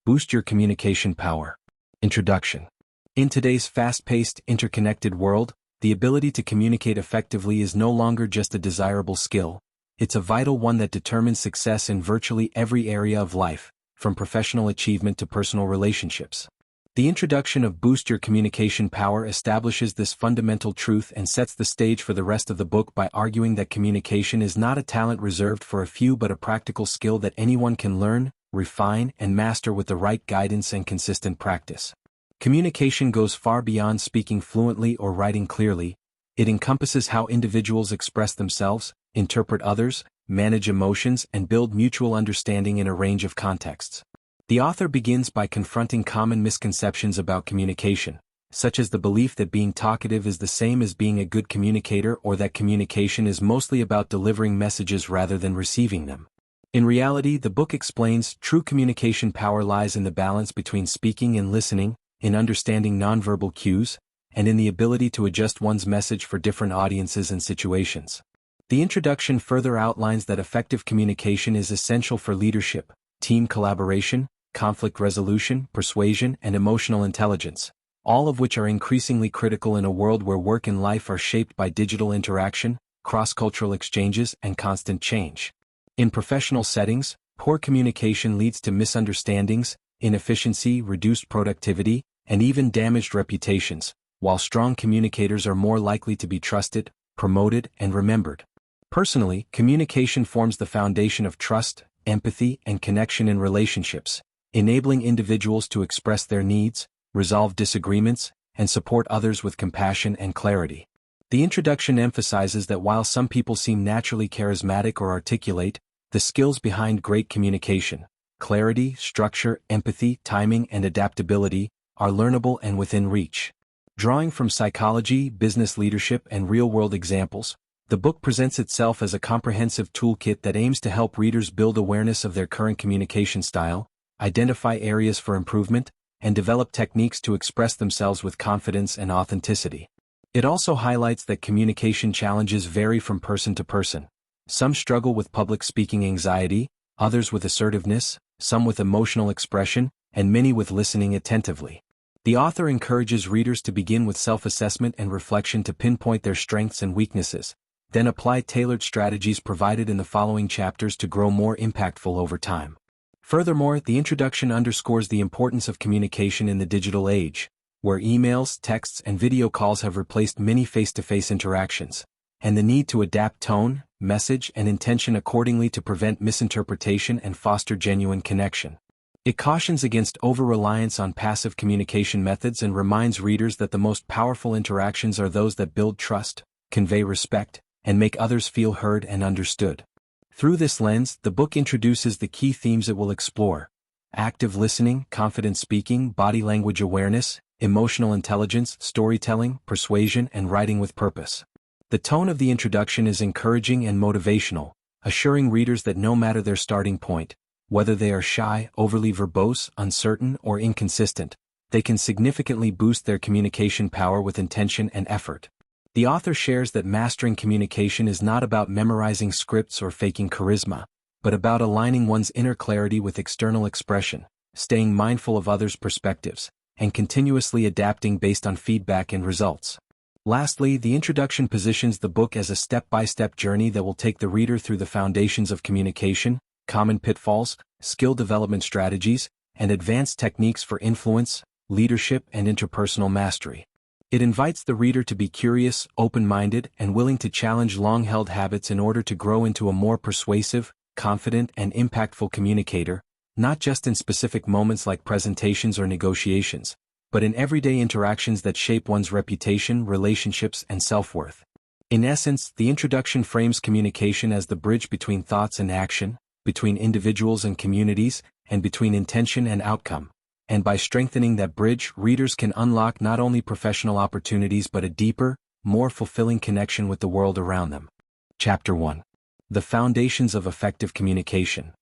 Boost your communication power. Introduction. In today's fast-paced, interconnected world, the ability to communicate effectively is no longer just a desirable skill. It's a vital one that determines success in virtually every area of life, from professional achievement to personal relationships. The introduction of Boost Your Communication Power establishes this fundamental truth and sets the stage for the rest of the book by arguing that communication is not a talent reserved for a few but a practical skill that anyone can learn, refine, and master with the right guidance and consistent practice. Communication goes far beyond speaking fluently or writing clearly. It encompasses how individuals express themselves, interpret others, manage emotions, and build mutual understanding in a range of contexts. The author begins by confronting common misconceptions about communication, such as the belief that being talkative is the same as being a good communicator or that communication is mostly about delivering messages rather than receiving them. In reality, the book explains true communication power lies in the balance between speaking and listening, in understanding nonverbal cues, and in the ability to adjust one's message for different audiences and situations. The introduction further outlines that effective communication is essential for leadership, team collaboration, conflict resolution, persuasion, and emotional intelligence, all of which are increasingly critical in a world where work and life are shaped by digital interaction, cross-cultural exchanges, and constant change. In professional settings, poor communication leads to misunderstandings, inefficiency, reduced productivity, and even damaged reputations, while strong communicators are more likely to be trusted, promoted, and remembered. Personally, communication forms the foundation of trust, empathy, and connection in relationships, enabling individuals to express their needs, resolve disagreements, and support others with compassion and clarity. The introduction emphasizes that while some people seem naturally charismatic or articulate, the skills behind great communication, clarity, structure, empathy, timing, and adaptability, are learnable and within reach. Drawing from psychology, business leadership, and real-world examples, the book presents itself as a comprehensive toolkit that aims to help readers build awareness of their current communication style, identify areas for improvement, and develop techniques to express themselves with confidence and authenticity. It also highlights that communication challenges vary from person to person. Some struggle with public speaking anxiety, others with assertiveness, some with emotional expression, and many with listening attentively. The author encourages readers to begin with self-assessment and reflection to pinpoint their strengths and weaknesses, then apply tailored strategies provided in the following chapters to grow more impactful over time. Furthermore, the introduction underscores the importance of communication in the digital age, where emails, texts, and video calls have replaced many face-to-face interactions, and the need to adapt tone, message, and intention accordingly to prevent misinterpretation and foster genuine connection. It cautions against over-reliance on passive communication methods and reminds readers that the most powerful interactions are those that build trust, convey respect, and make others feel heard and understood. Through this lens, the book introduces the key themes it will explore: active listening, confident speaking, body language awareness, emotional intelligence, storytelling, persuasion, and writing with purpose. The tone of the introduction is encouraging and motivational, assuring readers that no matter their starting point, whether they are shy, overly verbose, uncertain, or inconsistent, they can significantly boost their communication power with intention and effort. The author shares that mastering communication is not about memorizing scripts or faking charisma, but about aligning one's inner clarity with external expression, staying mindful of others' perspectives, and continuously adapting based on feedback and results. Lastly, the introduction positions the book as a step-by-step journey that will take the reader through the foundations of communication, common pitfalls, skill development strategies, and advanced techniques for influence, leadership, and interpersonal mastery. It invites the reader to be curious, open-minded, and willing to challenge long-held habits in order to grow into a more persuasive, confident, and impactful communicator, not just in specific moments like presentations or negotiations, but in everyday interactions that shape one's reputation, relationships, and self-worth. In essence, the introduction frames communication as the bridge between thoughts and action, between individuals and communities, and between intention and outcome. And by strengthening that bridge, readers can unlock not only professional opportunities but a deeper, more fulfilling connection with the world around them. Chapter 1. The Foundations of Effective Communication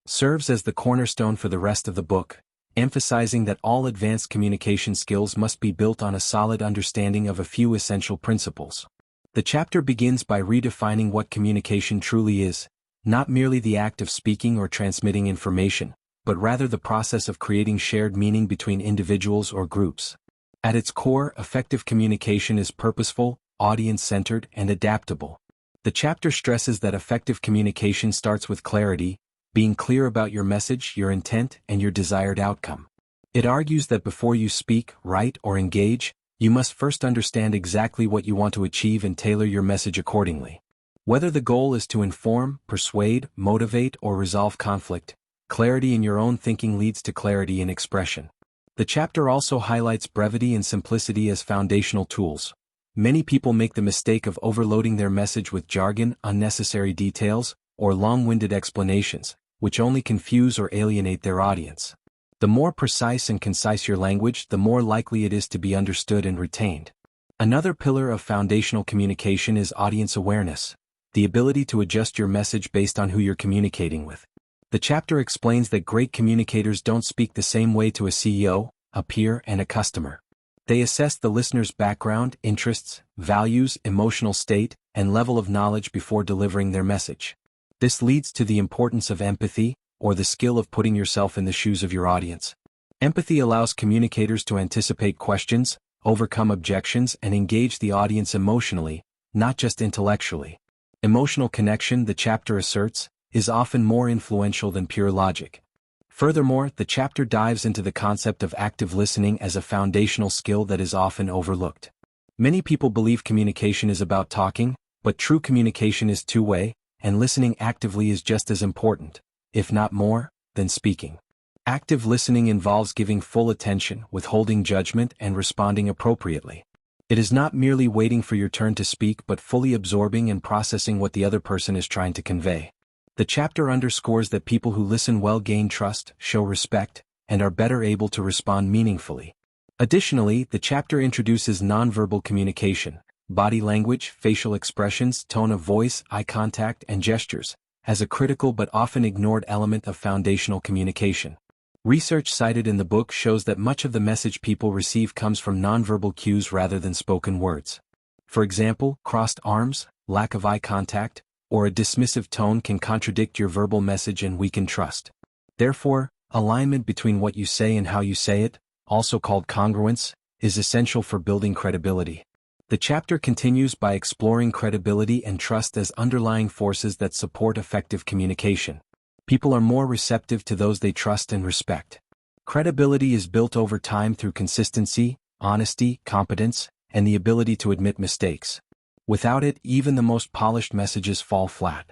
serves as the cornerstone for the rest of the book, emphasizing that all advanced communication skills must be built on a solid understanding of a few essential principles. The chapter begins by redefining what communication truly is, not merely the act of speaking or transmitting information, but rather the process of creating shared meaning between individuals or groups. At its core, effective communication is purposeful, audience-centered, and adaptable. The chapter stresses that effective communication starts with clarity, being clear about your message, your intent, and your desired outcome. It argues that before you speak, write, or engage, you must first understand exactly what you want to achieve and tailor your message accordingly. Whether the goal is to inform, persuade, motivate, or resolve conflict, clarity in your own thinking leads to clarity in expression. The chapter also highlights brevity and simplicity as foundational tools. Many people make the mistake of overloading their message with jargon, unnecessary details, or long-winded explanations, which only confuse or alienate their audience. The more precise and concise your language, the more likely it is to be understood and retained. Another pillar of foundational communication is audience awareness, the ability to adjust your message based on who you're communicating with. The chapter explains that great communicators don't speak the same way to a CEO, a peer, and a customer. They assess the listener's background, interests, values, emotional state, and level of knowledge before delivering their message. This leads to the importance of empathy, or the skill of putting yourself in the shoes of your audience. Empathy allows communicators to anticipate questions, overcome objections, and engage the audience emotionally, not just intellectually. Emotional connection, the chapter asserts, is often more influential than pure logic. Furthermore, the chapter dives into the concept of active listening as a foundational skill that is often overlooked. Many people believe communication is about talking, but true communication is two-way, and listening actively is just as important, if not more, than speaking. Active listening involves giving full attention, withholding judgment, and responding appropriately. It is not merely waiting for your turn to speak but fully absorbing and processing what the other person is trying to convey. The chapter underscores that people who listen well gain trust, show respect, and are better able to respond meaningfully. Additionally, the chapter introduces nonverbal communication, body language, facial expressions, tone of voice, eye contact, and gestures, as a critical but often ignored element of foundational communication. Research cited in the book shows that much of the message people receive comes from nonverbal cues rather than spoken words. For example, crossed arms, lack of eye contact, or a dismissive tone can contradict your verbal message and weaken trust. Therefore, alignment between what you say and how you say it, also called congruence, is essential for building credibility. The chapter continues by exploring credibility and trust as underlying forces that support effective communication. People are more receptive to those they trust and respect. Credibility is built over time through consistency, honesty, competence, and the ability to admit mistakes. Without it, even the most polished messages fall flat.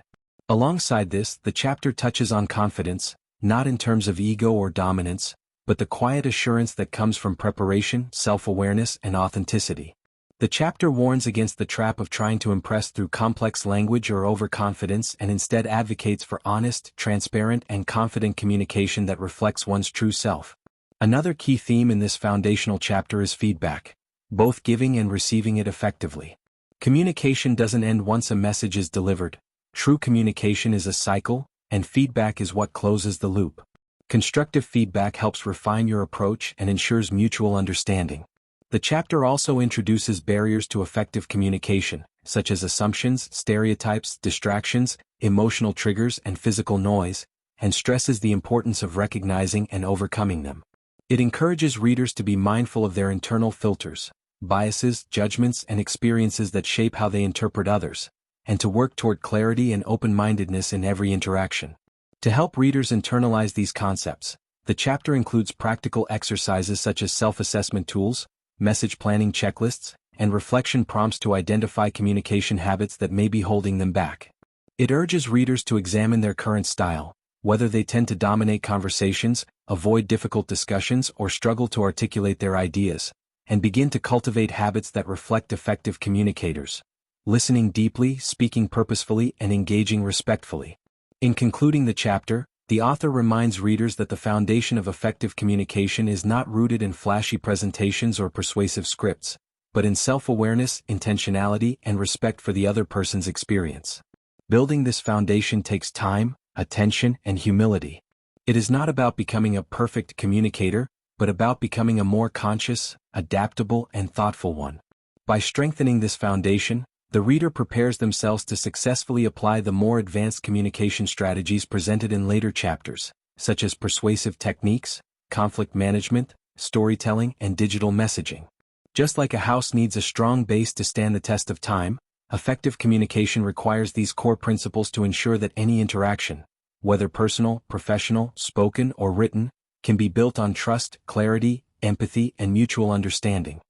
Alongside this, the chapter touches on confidence, not in terms of ego or dominance, but the quiet assurance that comes from preparation, self-awareness, and authenticity. The chapter warns against the trap of trying to impress through complex language or overconfidence and instead advocates for honest, transparent, and confident communication that reflects one's true self. Another key theme in this foundational chapter is feedback, both giving and receiving it effectively. Communication doesn't end once a message is delivered. True communication is a cycle, and feedback is what closes the loop. Constructive feedback helps refine your approach and ensures mutual understanding. The chapter also introduces barriers to effective communication, such as assumptions, stereotypes, distractions, emotional triggers, and physical noise, and stresses the importance of recognizing and overcoming them. It encourages readers to be mindful of their internal filters, biases, judgments, and experiences that shape how they interpret others, and to work toward clarity and open-mindedness in every interaction. To help readers internalize these concepts, the chapter includes practical exercises such as self-assessment tools, message planning checklists, and reflection prompts to identify communication habits that may be holding them back. It urges readers to examine their current style, whether they tend to dominate conversations, avoid difficult discussions, or struggle to articulate their ideas, and begin to cultivate habits that reflect effective communicators, listening deeply, speaking purposefully, and engaging respectfully. In concluding the chapter, the author reminds readers that the foundation of effective communication is not rooted in flashy presentations or persuasive scripts, but in self-awareness, intentionality, and respect for the other person's experience. Building this foundation takes time, attention, and humility. It is not about becoming a perfect communicator, but about becoming a more conscious, adaptable, and thoughtful one. By strengthening this foundation, the reader prepares themselves to successfully apply the more advanced communication strategies presented in later chapters, such as persuasive techniques, conflict management, storytelling, and digital messaging. Just like a house needs a strong base to stand the test of time, effective communication requires these core principles to ensure that any interaction, whether personal, professional, spoken, or written, can be built on trust, clarity, empathy, and mutual understanding.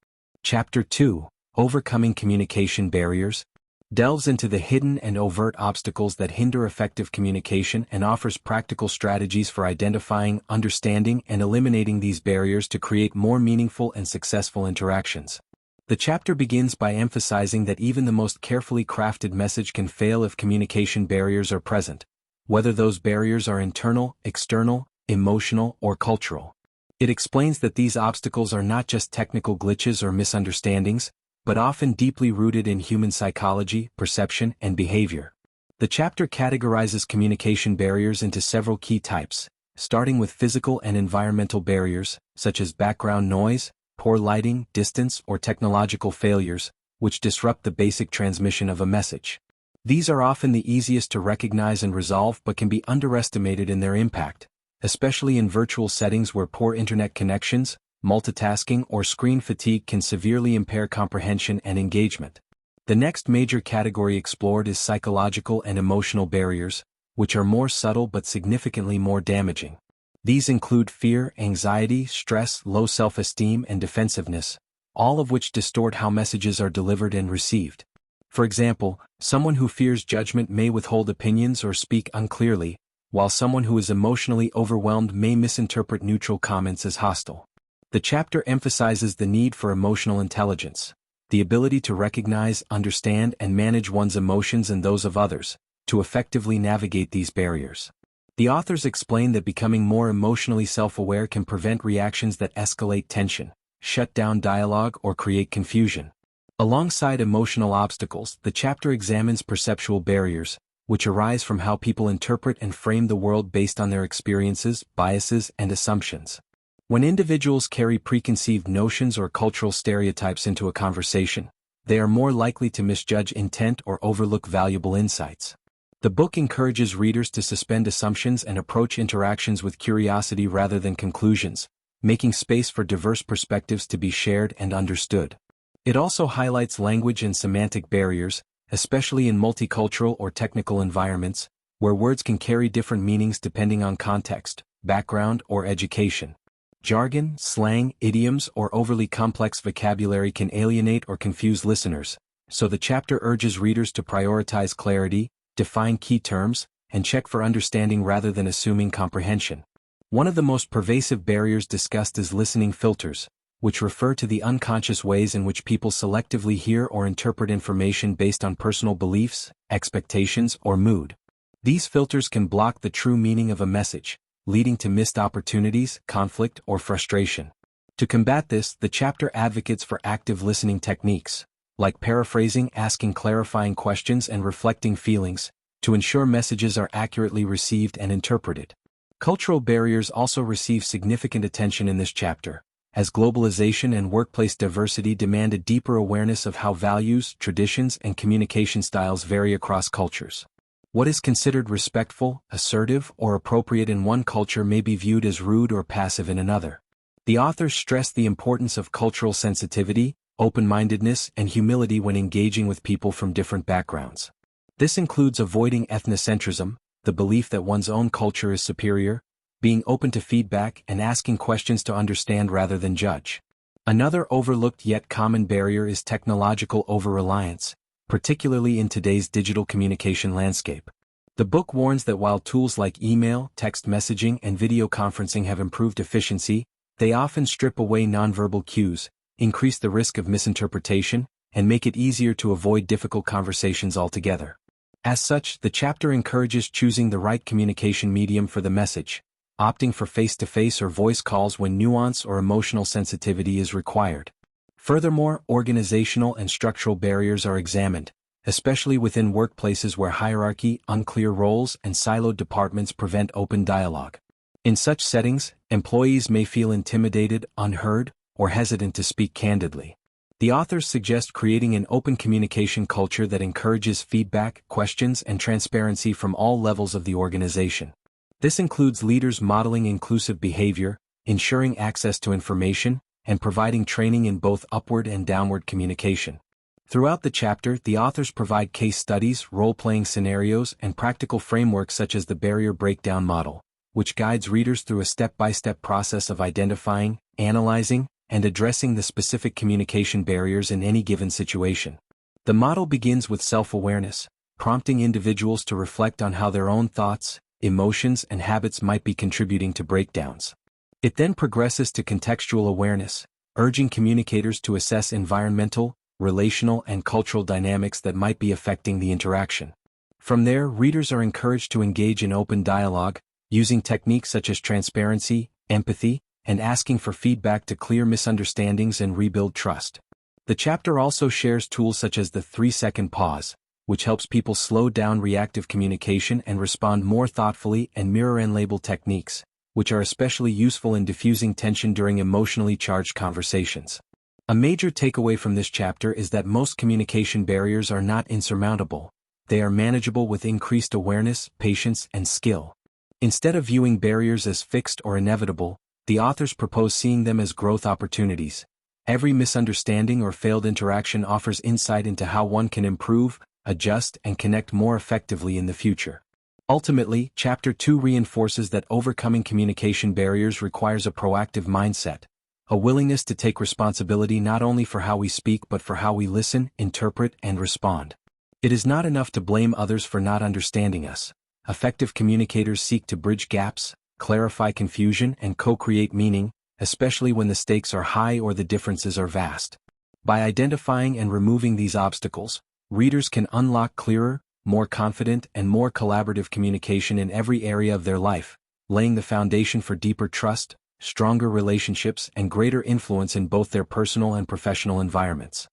Chapter 2, Overcoming Communication Barriers, delves into the hidden and overt obstacles that hinder effective communication and offers practical strategies for identifying, understanding, and eliminating these barriers to create more meaningful and successful interactions. The chapter begins by emphasizing that even the most carefully crafted message can fail if communication barriers are present, whether those barriers are internal, external, emotional, or cultural. It explains that these obstacles are not just technical glitches or misunderstandings, but often deeply rooted in human psychology, perception, and behavior. The chapter categorizes communication barriers into several key types, starting with physical and environmental barriers, such as background noise, poor lighting, distance, or technological failures, which disrupt the basic transmission of a message. These are often the easiest to recognize and resolve but can be underestimated in their impact, especially in virtual settings where poor internet connections, multitasking, or screen fatigue can severely impair comprehension and engagement. The next major category explored is psychological and emotional barriers, which are more subtle but significantly more damaging. These include fear, anxiety, stress, low self-esteem, and defensiveness, all of which distort how messages are delivered and received. For example, someone who fears judgment may withhold opinions or speak unclearly, while someone who is emotionally overwhelmed may misinterpret neutral comments as hostile. The chapter emphasizes the need for emotional intelligence, the ability to recognize, understand, and manage one's emotions and those of others, to effectively navigate these barriers. The authors explain that becoming more emotionally self-aware can prevent reactions that escalate tension, shut down dialogue, or create confusion. Alongside emotional obstacles, the chapter examines perceptual barriers, which arise from how people interpret and frame the world based on their experiences, biases, and assumptions. When individuals carry preconceived notions or cultural stereotypes into a conversation, they are more likely to misjudge intent or overlook valuable insights. The book encourages readers to suspend assumptions and approach interactions with curiosity rather than conclusions, making space for diverse perspectives to be shared and understood. It also highlights language and semantic barriers, especially in multicultural or technical environments, where words can carry different meanings depending on context, background, or education. Jargon, slang, idioms, or overly complex vocabulary can alienate or confuse listeners, so the chapter urges readers to prioritize clarity, define key terms, and check for understanding rather than assuming comprehension. One of the most pervasive barriers discussed is listening filters, which refer to the unconscious ways in which people selectively hear or interpret information based on personal beliefs, expectations, or mood. These filters can block the true meaning of a message, leading to missed opportunities, conflict, or frustration. To combat this, the chapter advocates for active listening techniques, like paraphrasing, asking clarifying questions, and reflecting feelings, to ensure messages are accurately received and interpreted. Cultural barriers also receive significant attention in this chapter, as globalization and workplace diversity demand a deeper awareness of how values, traditions, and communication styles vary across cultures. What is considered respectful, assertive, or appropriate in one culture may be viewed as rude or passive in another. The authors stress the importance of cultural sensitivity, open-mindedness, and humility when engaging with people from different backgrounds. This includes avoiding ethnocentrism, the belief that one's own culture is superior, being open to feedback, and asking questions to understand rather than judge. Another overlooked yet common barrier is technological over-reliance, particularly in today's digital communication landscape. The book warns that while tools like email, text messaging, and video conferencing have improved efficiency, they often strip away nonverbal cues, increase the risk of misinterpretation, and make it easier to avoid difficult conversations altogether. As such, the chapter encourages choosing the right communication medium for the message, opting for face-to-face or voice calls when nuance or emotional sensitivity is required. Furthermore, organizational and structural barriers are examined, especially within workplaces where hierarchy, unclear roles, and siloed departments prevent open dialogue. In such settings, employees may feel intimidated, unheard, or hesitant to speak candidly. The authors suggest creating an open communication culture that encourages feedback, questions, and transparency from all levels of the organization. This includes leaders modeling inclusive behavior, ensuring access to information, and providing training in both upward and downward communication. Throughout the chapter, the authors provide case studies, role-playing scenarios, and practical frameworks such as the barrier breakdown model, which guides readers through a step-by-step process of identifying, analyzing, and addressing the specific communication barriers in any given situation. The model begins with self-awareness, prompting individuals to reflect on how their own thoughts, emotions, and habits might be contributing to breakdowns. It then progresses to contextual awareness, urging communicators to assess environmental, relational, and cultural dynamics that might be affecting the interaction. From there, readers are encouraged to engage in open dialogue, using techniques such as transparency, empathy, and asking for feedback to clear misunderstandings and rebuild trust. The chapter also shares tools such as the 3-second pause, which helps people slow down reactive communication and respond more thoughtfully, and mirror and label techniques, which are especially useful in diffusing tension during emotionally charged conversations. A major takeaway from this chapter is that most communication barriers are not insurmountable. They are manageable with increased awareness, patience, and skill. Instead of viewing barriers as fixed or inevitable, the authors propose seeing them as growth opportunities. Every misunderstanding or failed interaction offers insight into how one can improve, adjust, and connect more effectively in the future. Ultimately, Chapter 2 reinforces that overcoming communication barriers requires a proactive mindset, a willingness to take responsibility not only for how we speak but for how we listen, interpret, and respond. It is not enough to blame others for not understanding us. Effective communicators seek to bridge gaps, clarify confusion, and co-create meaning, especially when the stakes are high or the differences are vast. By identifying and removing these obstacles, readers can unlock clearer, more confident, and more collaborative communication in every area of their life, laying the foundation for deeper trust, stronger relationships, and greater influence in both their personal and professional environments.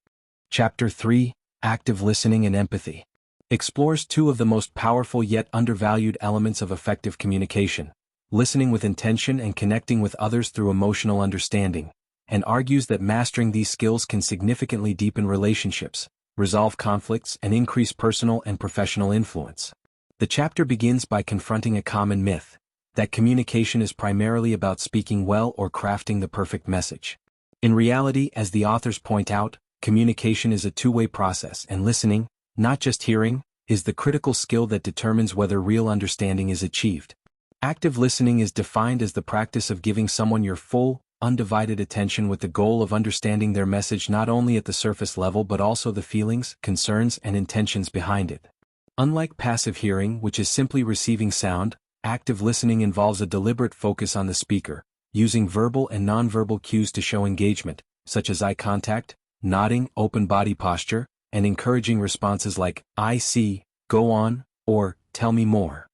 Chapter 3, Active Listening and Empathy, explores two of the most powerful yet undervalued elements of effective communication: listening with intention and connecting with others through emotional understanding, and argues that mastering these skills can significantly deepen relationships, resolve conflicts, and increase personal and professional influence. The chapter begins by confronting a common myth, that communication is primarily about speaking well or crafting the perfect message. In reality, as the authors point out, communication is a two-way process, and listening, not just hearing, is the critical skill that determines whether real understanding is achieved. Active listening is defined as the practice of giving someone your full, undivided attention with the goal of understanding their message not only at the surface level but also the feelings, concerns, and intentions behind it. Unlike passive hearing, which is simply receiving sound, active listening involves a deliberate focus on the speaker, using verbal and nonverbal cues to show engagement, such as eye contact, nodding, open body posture, and encouraging responses like, "I see," "Go on," or "Tell me more."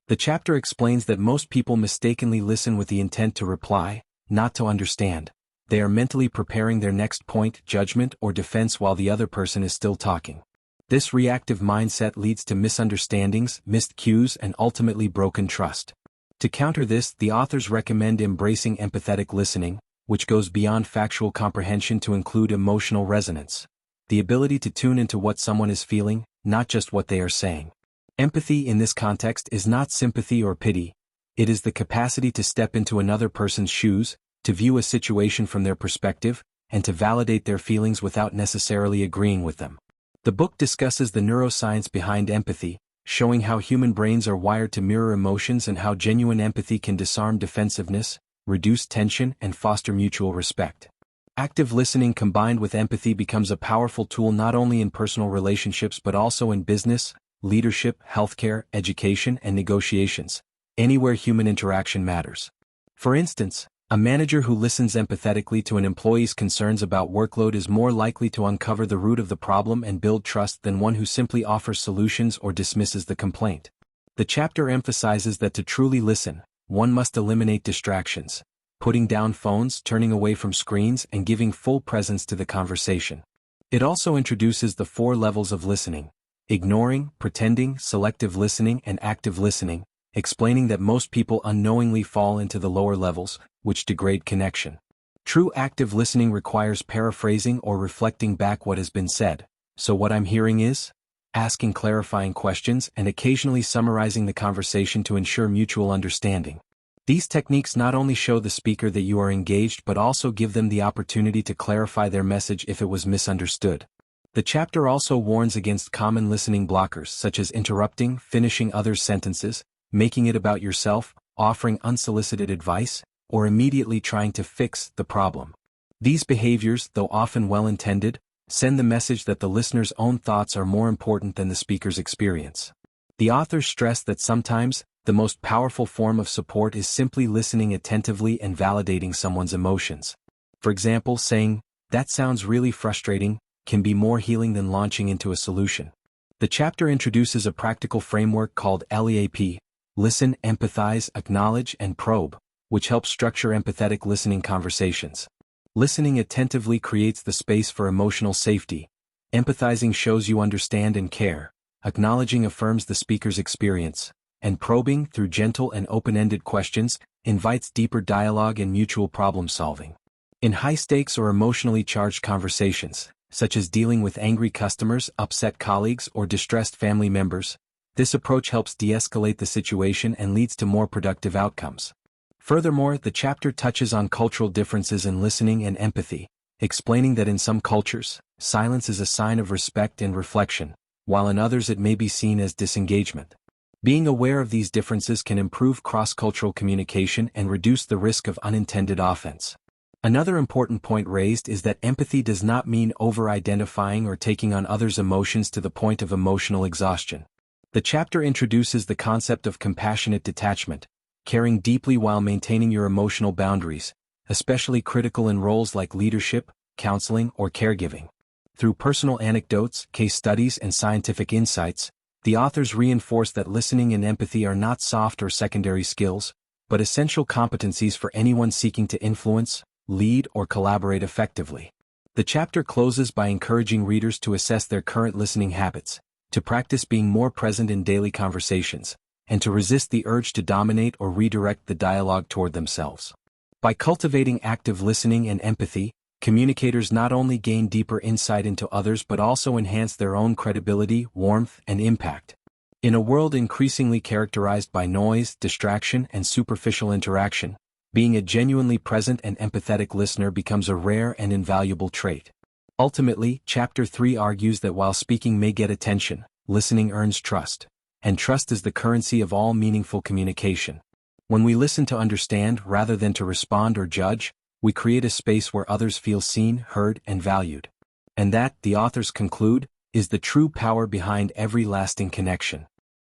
The chapter explains that most people mistakenly listen with the intent to reply, not to understand. They are mentally preparing their next point, judgment, or defense while the other person is still talking. This reactive mindset leads to misunderstandings, missed cues, and ultimately broken trust. To counter this, the authors recommend embracing empathetic listening, which goes beyond factual comprehension to include emotional resonance, the ability to tune into what someone is feeling, not just what they are saying. Empathy in this context is not sympathy or pity. It is the capacity to step into another person's shoes, to view a situation from their perspective, and to validate their feelings without necessarily agreeing with them. The book discusses the neuroscience behind empathy, showing how human brains are wired to mirror emotions and how genuine empathy can disarm defensiveness, reduce tension, and foster mutual respect. Active listening combined with empathy becomes a powerful tool not only in personal relationships but also in business, leadership, healthcare, education, and negotiations, anywhere human interaction matters. For instance, a manager who listens empathetically to an employee's concerns about workload is more likely to uncover the root of the problem and build trust than one who simply offers solutions or dismisses the complaint. The chapter emphasizes that to truly listen, one must eliminate distractions, putting down phones, turning away from screens, and giving full presence to the conversation. It also introduces the 4 levels of listening: ignoring, pretending, selective listening, and active listening, explaining that most people unknowingly fall into the lower levels, which degrade connection. True active listening requires paraphrasing or reflecting back what has been said. "So what I'm hearing is?" asking clarifying questions, and occasionally summarizing the conversation to ensure mutual understanding. These techniques not only show the speaker that you are engaged but also give them the opportunity to clarify their message if it was misunderstood. The chapter also warns against common listening blockers such as interrupting, finishing others' sentences, making it about yourself, offering unsolicited advice, or immediately trying to fix the problem. These behaviors, though often well-intended, send the message that the listener's own thoughts are more important than the speaker's experience. The authors stress that sometimes, the most powerful form of support is simply listening attentively and validating someone's emotions. For example, saying, "That sounds really frustrating," can be more healing than launching into a solution. The chapter introduces a practical framework called LEAP, Listen, Empathize, Acknowledge, and Probe, which helps structure empathetic listening conversations. Listening attentively creates the space for emotional safety. Empathizing shows you understand and care. Acknowledging affirms the speaker's experience. And probing, through gentle and open-ended questions, invites deeper dialogue and mutual problem-solving. In high-stakes or emotionally charged conversations, such as dealing with angry customers, upset colleagues, or distressed family members, this approach helps de-escalate the situation and leads to more productive outcomes. Furthermore, the chapter touches on cultural differences in listening and empathy, explaining that in some cultures, silence is a sign of respect and reflection, while in others it may be seen as disengagement. Being aware of these differences can improve cross-cultural communication and reduce the risk of unintended offense. Another important point raised is that empathy does not mean over-identifying or taking on others' emotions to the point of emotional exhaustion. The chapter introduces the concept of compassionate detachment, caring deeply while maintaining your emotional boundaries, especially critical in roles like leadership, counseling, or caregiving. Through personal anecdotes, case studies, and scientific insights, the authors reinforce that listening and empathy are not soft or secondary skills, but essential competencies for anyone seeking to influence, lead, or collaborate effectively. The chapter closes by encouraging readers to assess their current listening habits, to practice being more present in daily conversations, and to resist the urge to dominate or redirect the dialogue toward themselves. By cultivating active listening and empathy, communicators not only gain deeper insight into others but also enhance their own credibility, warmth, and impact. In a world increasingly characterized by noise, distraction, and superficial interaction, being a genuinely present and empathetic listener becomes a rare and invaluable trait. Ultimately, Chapter 3 argues that while speaking may get attention, listening earns trust, and trust is the currency of all meaningful communication. When we listen to understand rather than to respond or judge, we create a space where others feel seen, heard, and valued. And that, the authors conclude, is the true power behind every lasting connection.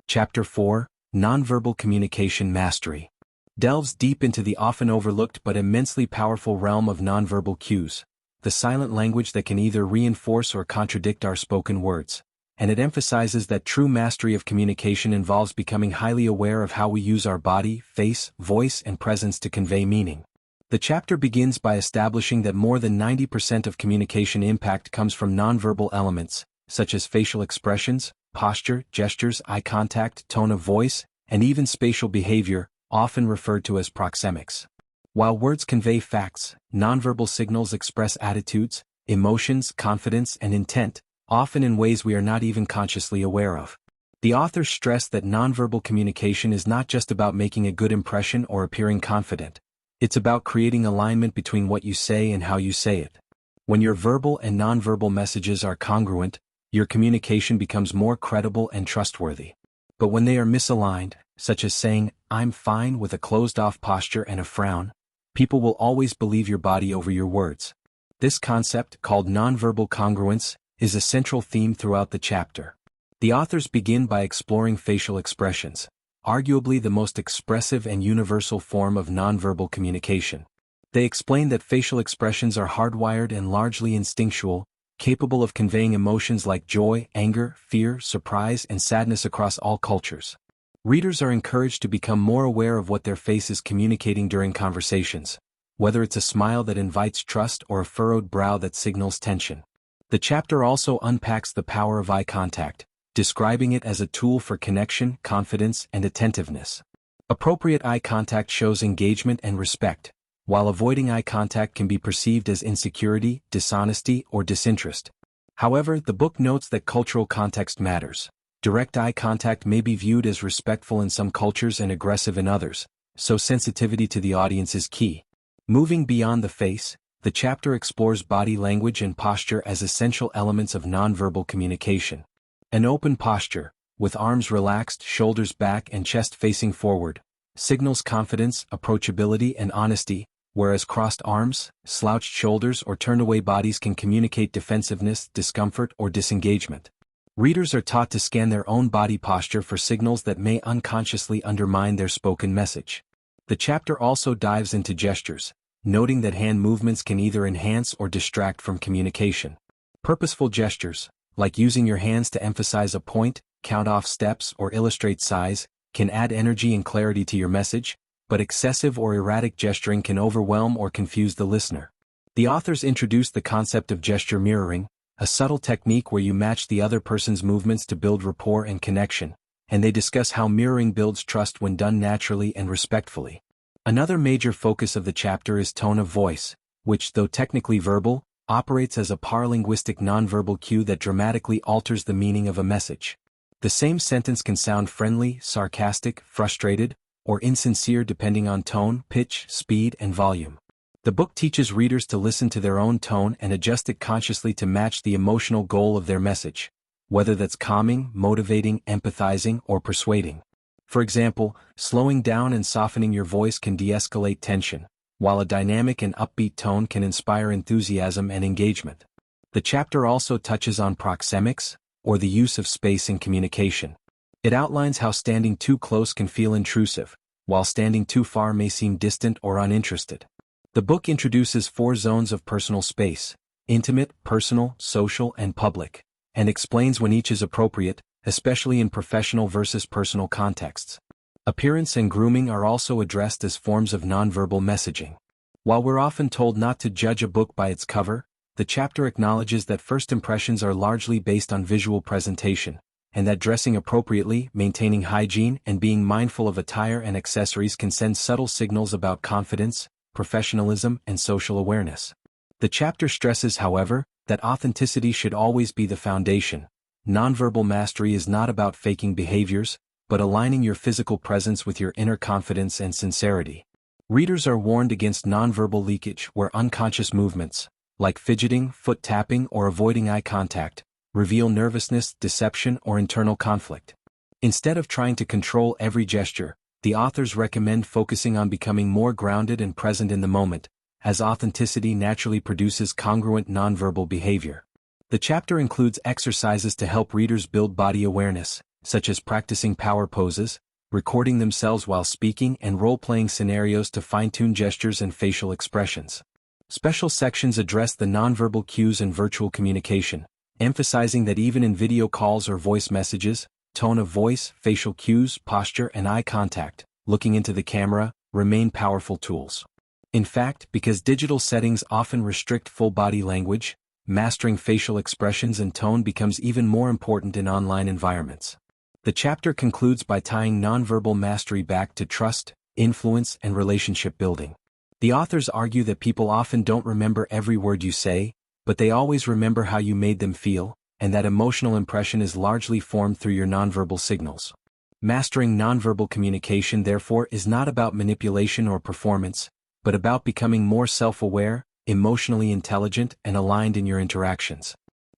Chapter 4, Nonverbal Communication Mastery, delves deep into the often overlooked but immensely powerful realm of nonverbal cues, the silent language that can either reinforce or contradict our spoken words, and it emphasizes that true mastery of communication involves becoming highly aware of how we use our body, face, voice, and presence to convey meaning. The chapter begins by establishing that more than 90% of communication impact comes from nonverbal elements, such as facial expressions, posture, gestures, eye contact, tone of voice, and even spatial behavior, often referred to as proxemics. While words convey facts, nonverbal signals express attitudes, emotions, confidence, and intent, often in ways we are not even consciously aware of. The authors stress that nonverbal communication is not just about making a good impression or appearing confident. It's about creating alignment between what you say and how you say it. When your verbal and nonverbal messages are congruent, your communication becomes more credible and trustworthy. But when they are misaligned, such as saying, "I'm fine" with a closed-off posture and a frown, people will always believe your body over your words. This concept, called nonverbal congruence, is a central theme throughout the chapter. The authors begin by exploring facial expressions, arguably the most expressive and universal form of nonverbal communication. They explain that facial expressions are hardwired and largely instinctual, capable of conveying emotions like joy, anger, fear, surprise, and sadness across all cultures. Readers are encouraged to become more aware of what their face is communicating during conversations, whether it's a smile that invites trust or a furrowed brow that signals tension. The chapter also unpacks the power of eye contact, describing it as a tool for connection, confidence, and attentiveness. Appropriate eye contact shows engagement and respect, while avoiding eye contact can be perceived as insecurity, dishonesty, or disinterest. However, the book notes that cultural context matters. Direct eye contact may be viewed as respectful in some cultures and aggressive in others, so sensitivity to the audience is key. Moving beyond the face, the chapter explores body language and posture as essential elements of nonverbal communication. An open posture, with arms relaxed, shoulders back and chest facing forward, signals confidence, approachability and honesty, whereas crossed arms, slouched shoulders or turned-away bodies can communicate defensiveness, discomfort or disengagement. Readers are taught to scan their own body posture for signals that may unconsciously undermine their spoken message. The chapter also dives into gestures, noting that hand movements can either enhance or distract from communication. Purposeful gestures, like using your hands to emphasize a point, count off steps or illustrate size, can add energy and clarity to your message, but excessive or erratic gesturing can overwhelm or confuse the listener. The authors introduced the concept of gesture mirroring, a subtle technique where you match the other person's movements to build rapport and connection, and they discuss how mirroring builds trust when done naturally and respectfully. Another major focus of the chapter is tone of voice, which, though technically verbal, operates as a paralinguistic nonverbal cue that dramatically alters the meaning of a message. The same sentence can sound friendly, sarcastic, frustrated, or insincere depending on tone, pitch, speed, and volume. The book teaches readers to listen to their own tone and adjust it consciously to match the emotional goal of their message, whether that's calming, motivating, empathizing, or persuading. For example, slowing down and softening your voice can de-escalate tension, while a dynamic and upbeat tone can inspire enthusiasm and engagement. The chapter also touches on proxemics, or the use of space in communication. It outlines how standing too close can feel intrusive, while standing too far may seem distant or uninterested. The book introduces 4 zones of personal space: intimate, personal, social, and public, and explains when each is appropriate, especially in professional versus personal contexts. Appearance and grooming are also addressed as forms of nonverbal messaging. While we're often told not to judge a book by its cover, the chapter acknowledges that first impressions are largely based on visual presentation, and that dressing appropriately, maintaining hygiene, and being mindful of attire and accessories can send subtle signals about confidence, professionalism, and social awareness. The chapter stresses, however, that authenticity should always be the foundation. Nonverbal mastery is not about faking behaviors, but aligning your physical presence with your inner confidence and sincerity. Readers are warned against nonverbal leakage where unconscious movements, like fidgeting, foot tapping, or avoiding eye contact, reveal nervousness, deception, or internal conflict. Instead of trying to control every gesture, the authors recommend focusing on becoming more grounded and present in the moment, as authenticity naturally produces congruent nonverbal behavior. The chapter includes exercises to help readers build body awareness, such as practicing power poses, recording themselves while speaking, and role-playing scenarios to fine-tune gestures and facial expressions. Special sections address the nonverbal cues in virtual communication, emphasizing that even in video calls or voice messages, tone of voice, facial cues, posture, and eye contact, looking into the camera, remain powerful tools. In fact, because digital settings often restrict full body language, mastering facial expressions and tone becomes even more important in online environments. The chapter concludes by tying nonverbal mastery back to trust, influence, and relationship building. The authors argue that people often don't remember every word you say, but they always remember how you made them feel, and that emotional impression is largely formed through your nonverbal signals. Mastering nonverbal communication, therefore, is not about manipulation or performance, but about becoming more self-aware, emotionally intelligent, and aligned in your interactions.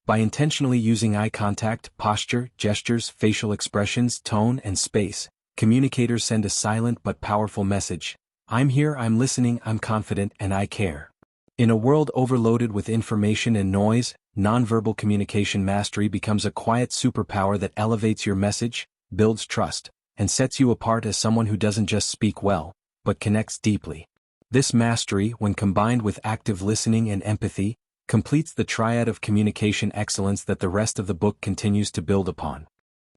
By intentionally using eye contact, posture, gestures, facial expressions, tone, and space, communicators send a silent but powerful message: I'm here, I'm listening, I'm confident, and I care. In a world overloaded with information and noise, nonverbal communication mastery becomes a quiet superpower that elevates your message, builds trust, and sets you apart as someone who doesn't just speak well, but connects deeply. This mastery, when combined with active listening and empathy, completes the triad of communication excellence that the rest of the book continues to build upon.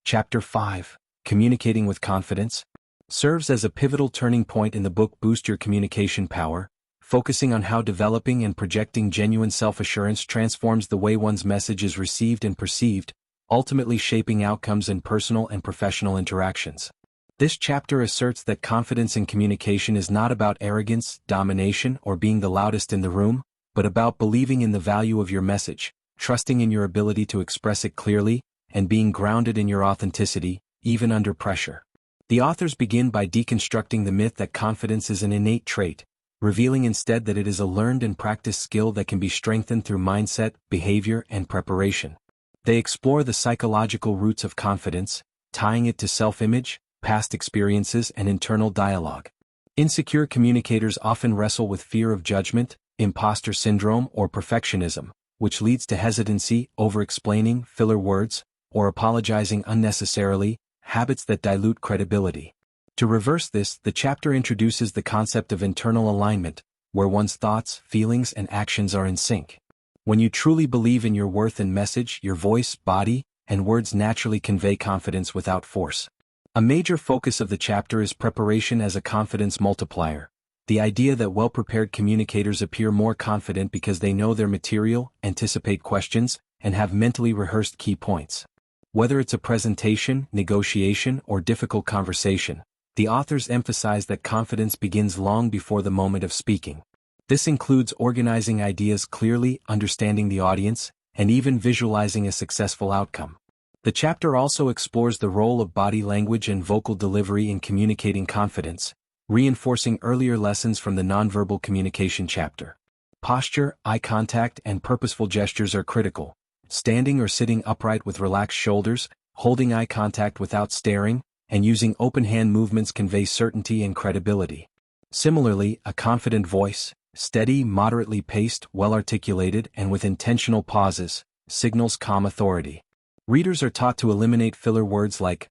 Chapter 5, Communicating with Confidence, serves as a pivotal turning point in the book. Boost your communication power, focusing on how developing and projecting genuine self-assurance transforms the way one's message is received and perceived, ultimately shaping outcomes in personal and professional interactions. This chapter asserts that confidence in communication is not about arrogance, domination, or being the loudest in the room, but about believing in the value of your message, trusting in your ability to express it clearly, and being grounded in your authenticity, even under pressure. The authors begin by deconstructing the myth that confidence is an innate trait, revealing instead that it is a learned and practiced skill that can be strengthened through mindset, behavior, and preparation. They explore the psychological roots of confidence, tying it to self-image, past experiences, and internal dialogue. Insecure communicators often wrestle with fear of judgment, imposter syndrome, or perfectionism, which leads to hesitancy, over-explaining, filler words, or apologizing unnecessarily, habits that dilute credibility. To reverse this, the chapter introduces the concept of internal alignment, where one's thoughts, feelings, and actions are in sync. When you truly believe in your worth and message, your voice, body, and words naturally convey confidence without force. A major focus of the chapter is preparation as a confidence multiplier, the idea that well-prepared communicators appear more confident because they know their material, anticipate questions, and have mentally rehearsed key points. Whether it's a presentation, negotiation, or difficult conversation, the authors emphasize that confidence begins long before the moment of speaking. This includes organizing ideas clearly, understanding the audience, and even visualizing a successful outcome. The chapter also explores the role of body language and vocal delivery in communicating confidence, reinforcing earlier lessons from the nonverbal communication chapter. Posture, eye contact, and purposeful gestures are critical. Standing or sitting upright with relaxed shoulders, holding eye contact without staring, and using open hand movements convey certainty and credibility. Similarly, a confident voice, steady, moderately paced, well-articulated, and with intentional pauses, signals calm authority. Readers are taught to eliminate filler words like,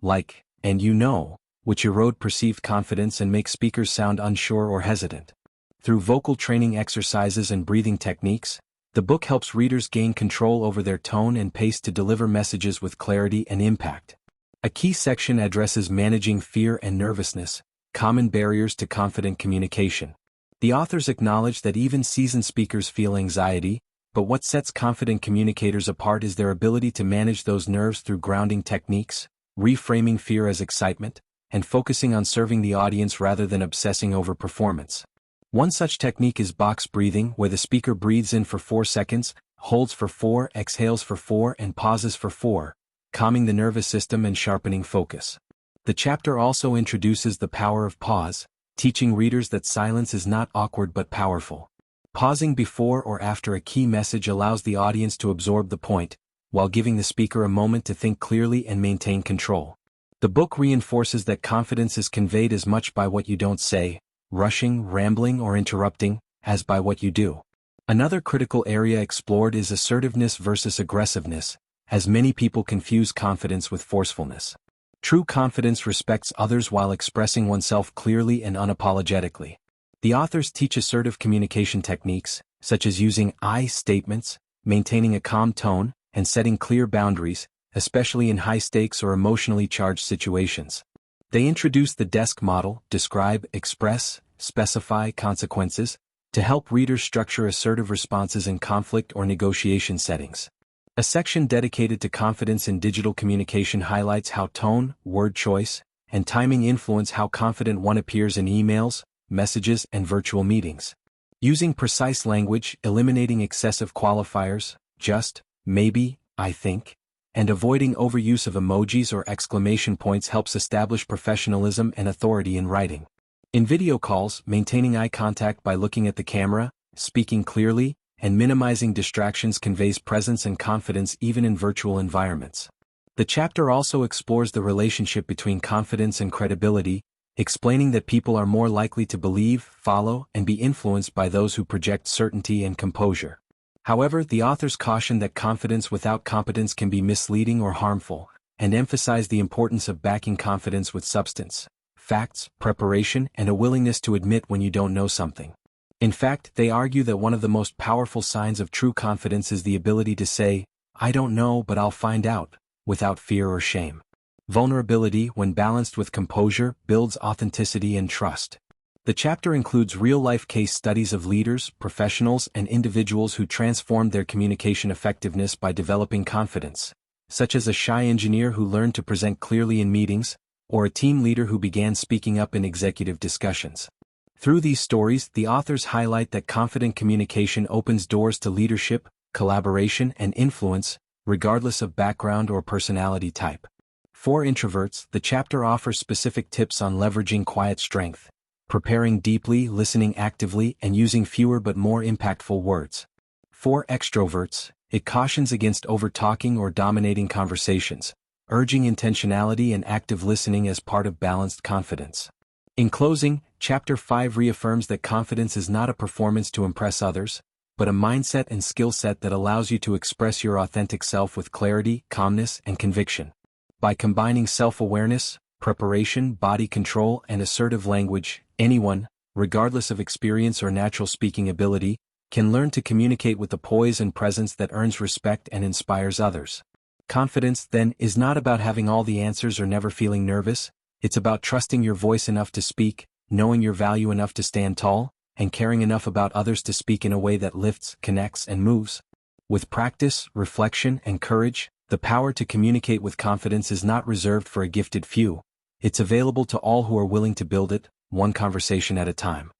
like, and you know, which erode perceived confidence and make speakers sound unsure or hesitant. Through vocal training exercises and breathing techniques, the book helps readers gain control over their tone and pace to deliver messages with clarity and impact. A key section addresses managing fear and nervousness, common barriers to confident communication. The authors acknowledge that even seasoned speakers feel anxiety, but what sets confident communicators apart is their ability to manage those nerves through grounding techniques, reframing fear as excitement, and focusing on serving the audience rather than obsessing over performance. One such technique is box breathing, where the speaker breathes in for 4 seconds, holds for 4, exhales for 4, and pauses for 4, calming the nervous system and sharpening focus. The chapter also introduces the power of pause, teaching readers that silence is not awkward but powerful. Pausing before or after a key message allows the audience to absorb the point, while giving the speaker a moment to think clearly and maintain control. The book reinforces that confidence is conveyed as much by what you don't say, rushing, rambling, or interrupting, as by what you do. Another critical area explored is assertiveness versus aggressiveness, as many people confuse confidence with forcefulness. True confidence respects others while expressing oneself clearly and unapologetically. The authors teach assertive communication techniques, such as using I statements, maintaining a calm tone, and setting clear boundaries, especially in high-stakes or emotionally charged situations. They introduce the desk model, describe, express, specify consequences, to help readers structure assertive responses in conflict or negotiation settings. A section dedicated to confidence in digital communication highlights how tone, word choice, and timing influence how confident one appears in emails, messages, and virtual meetings. Using precise language, eliminating excessive qualifiers, just, maybe, I think, and avoiding overuse of emojis or exclamation points helps establish professionalism and authority in writing. In video calls, maintaining eye contact by looking at the camera, speaking clearly, and minimizing distractions conveys presence and confidence even in virtual environments. The chapter also explores the relationship between confidence and credibility, explaining that people are more likely to believe, follow, and be influenced by those who project certainty and composure. However, the authors caution that confidence without competence can be misleading or harmful, and emphasize the importance of backing confidence with substance, facts, preparation, and a willingness to admit when you don't know something. In fact, they argue that one of the most powerful signs of true confidence is the ability to say, I don't know but I'll find out, without fear or shame. Vulnerability, when balanced with composure, builds authenticity and trust. The chapter includes real-life case studies of leaders, professionals, and individuals who transformed their communication effectiveness by developing confidence, such as a shy engineer who learned to present clearly in meetings, or a team leader who began speaking up in executive discussions. Through these stories, the authors highlight that confident communication opens doors to leadership, collaboration, and influence, regardless of background or personality type. For introverts, the chapter offers specific tips on leveraging quiet strength, preparing deeply, listening actively, and using fewer but more impactful words. For extroverts, it cautions against over-talking or dominating conversations, urging intentionality and active listening as part of balanced confidence. In closing, Chapter 5 reaffirms that confidence is not a performance to impress others, but a mindset and skill set that allows you to express your authentic self with clarity, calmness, and conviction. By combining self-awareness, preparation, body control, and assertive language, anyone, regardless of experience or natural speaking ability, can learn to communicate with the poise and presence that earns respect and inspires others. Confidence, then, is not about having all the answers or never feeling nervous. It's about trusting your voice enough to speak, knowing your value enough to stand tall, and caring enough about others to speak in a way that lifts, connects, and moves. With practice, reflection, and courage, the power to communicate with confidence is not reserved for a gifted few. It's available to all who are willing to build it, one conversation at a time.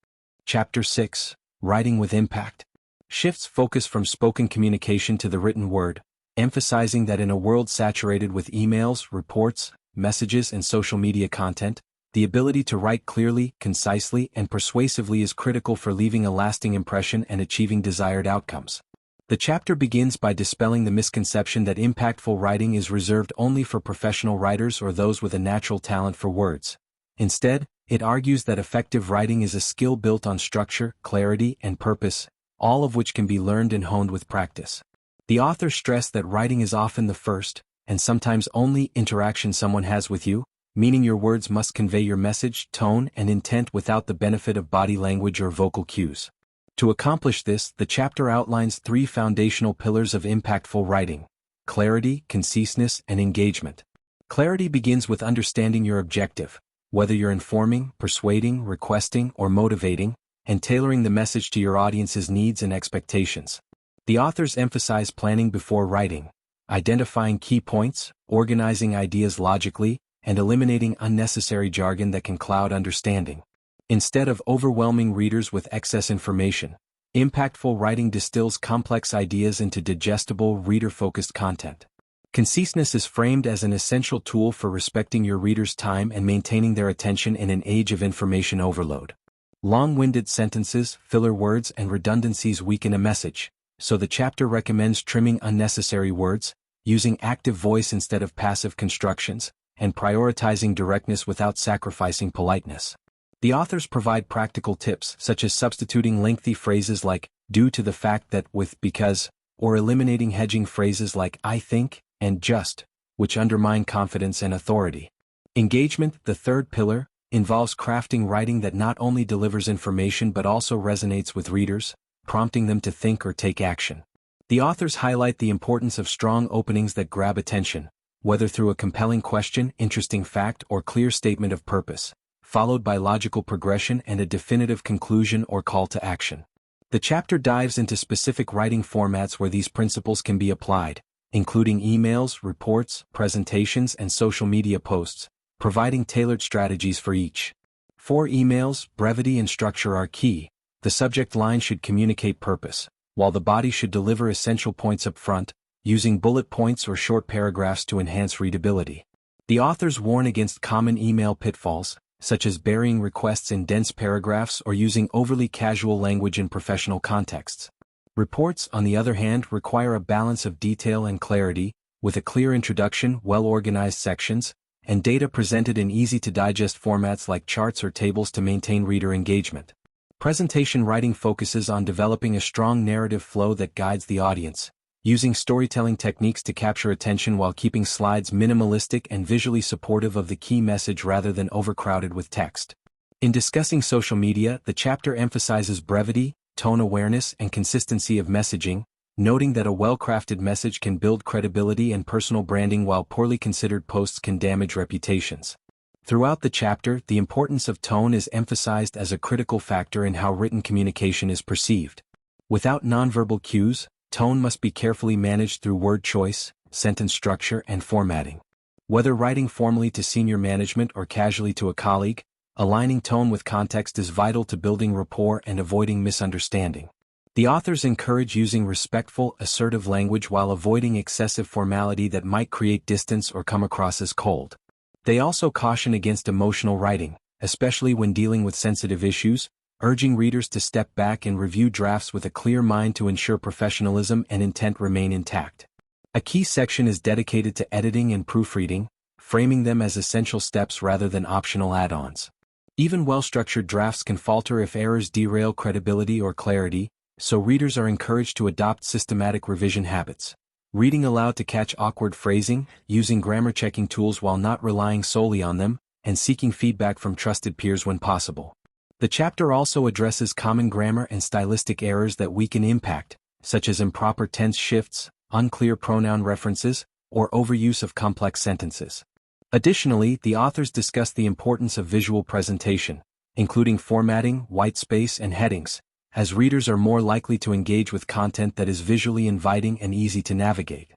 Chapter 6, Writing with Impact, shifts focus from spoken communication to the written word, emphasizing that in a world saturated with emails, reports, messages, and social media content, the ability to write clearly, concisely, and persuasively is critical for leaving a lasting impression and achieving desired outcomes. The chapter begins by dispelling the misconception that impactful writing is reserved only for professional writers or those with a natural talent for words. Instead, it argues that effective writing is a skill built on structure, clarity, and purpose, all of which can be learned and honed with practice. The author stressed that writing is often the first, and sometimes only, interaction someone has with you, meaning your words must convey your message, tone, and intent without the benefit of body language or vocal cues. To accomplish this, the chapter outlines 3 foundational pillars of impactful writing: clarity, conciseness, and engagement. Clarity begins with understanding your objective, whether you're informing, persuading, requesting, or motivating, and tailoring the message to your audience's needs and expectations. The authors emphasize planning before writing, identifying key points, organizing ideas logically, and eliminating unnecessary jargon that can cloud understanding. Instead of overwhelming readers with excess information, impactful writing distills complex ideas into digestible, reader-focused content. Conciseness is framed as an essential tool for respecting your reader's time and maintaining their attention in an age of information overload. Long-winded sentences, filler words, and redundancies weaken a message, so the chapter recommends trimming unnecessary words, using active voice instead of passive constructions, and prioritizing directness without sacrificing politeness. The authors provide practical tips such as substituting lengthy phrases like due to the fact that with because, or eliminating hedging phrases like I think and just, which undermine confidence and authority. Engagement, the third pillar, involves crafting writing that not only delivers information but also resonates with readers, prompting them to think or take action. The authors highlight the importance of strong openings that grab attention, whether through a compelling question, interesting fact, or clear statement of purpose, followed by logical progression and a definitive conclusion or call to action. The chapter dives into specific writing formats where these principles can be applied, including emails, reports, presentations, and social media posts, providing tailored strategies for each. For emails, brevity and structure are key. The subject line should communicate purpose, while the body should deliver essential points up front, using bullet points or short paragraphs to enhance readability. The authors warn against common email pitfalls, such as burying requests in dense paragraphs or using overly casual language in professional contexts. Reports, on the other hand, require a balance of detail and clarity, with a clear introduction, well-organized sections, and data presented in easy-to-digest formats like charts or tables to maintain reader engagement. Presentation writing focuses on developing a strong narrative flow that guides the audience, using storytelling techniques to capture attention while keeping slides minimalistic and visually supportive of the key message rather than overcrowded with text. In discussing social media, the chapter emphasizes brevity, tone awareness, and consistency of messaging, noting that a well-crafted message can build credibility and personal branding while poorly considered posts can damage reputations. Throughout the chapter, the importance of tone is emphasized as a critical factor in how written communication is perceived. Without nonverbal cues, tone must be carefully managed through word choice, sentence structure, and formatting. Whether writing formally to senior management or casually to a colleague, aligning tone with context is vital to building rapport and avoiding misunderstanding. The authors encourage using respectful, assertive language while avoiding excessive formality that might create distance or come across as cold. They also caution against emotional writing, especially when dealing with sensitive issues, urging readers to step back and review drafts with a clear mind to ensure professionalism and intent remain intact. A key section is dedicated to editing and proofreading, framing them as essential steps rather than optional add-ons. Even well-structured drafts can falter if errors derail credibility or clarity, so readers are encouraged to adopt systematic revision habits. Reading aloud to catch awkward phrasing, using grammar-checking tools while not relying solely on them, and seeking feedback from trusted peers when possible. The chapter also addresses common grammar and stylistic errors that weaken impact, such as improper tense shifts, unclear pronoun references, or overuse of complex sentences. Additionally, the authors discuss the importance of visual presentation, including formatting, white space, and headings, as readers are more likely to engage with content that is visually inviting and easy to navigate.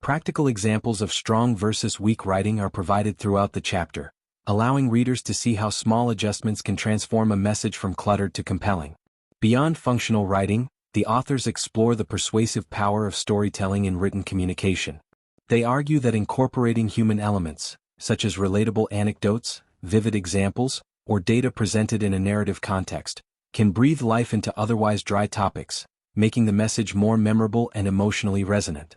Practical examples of strong versus weak writing are provided throughout the chapter, allowing readers to see how small adjustments can transform a message from cluttered to compelling. Beyond functional writing, the authors explore the persuasive power of storytelling in written communication. They argue that incorporating human elements, such as relatable anecdotes, vivid examples, or data presented in a narrative context, can breathe life into otherwise dry topics, making the message more memorable and emotionally resonant.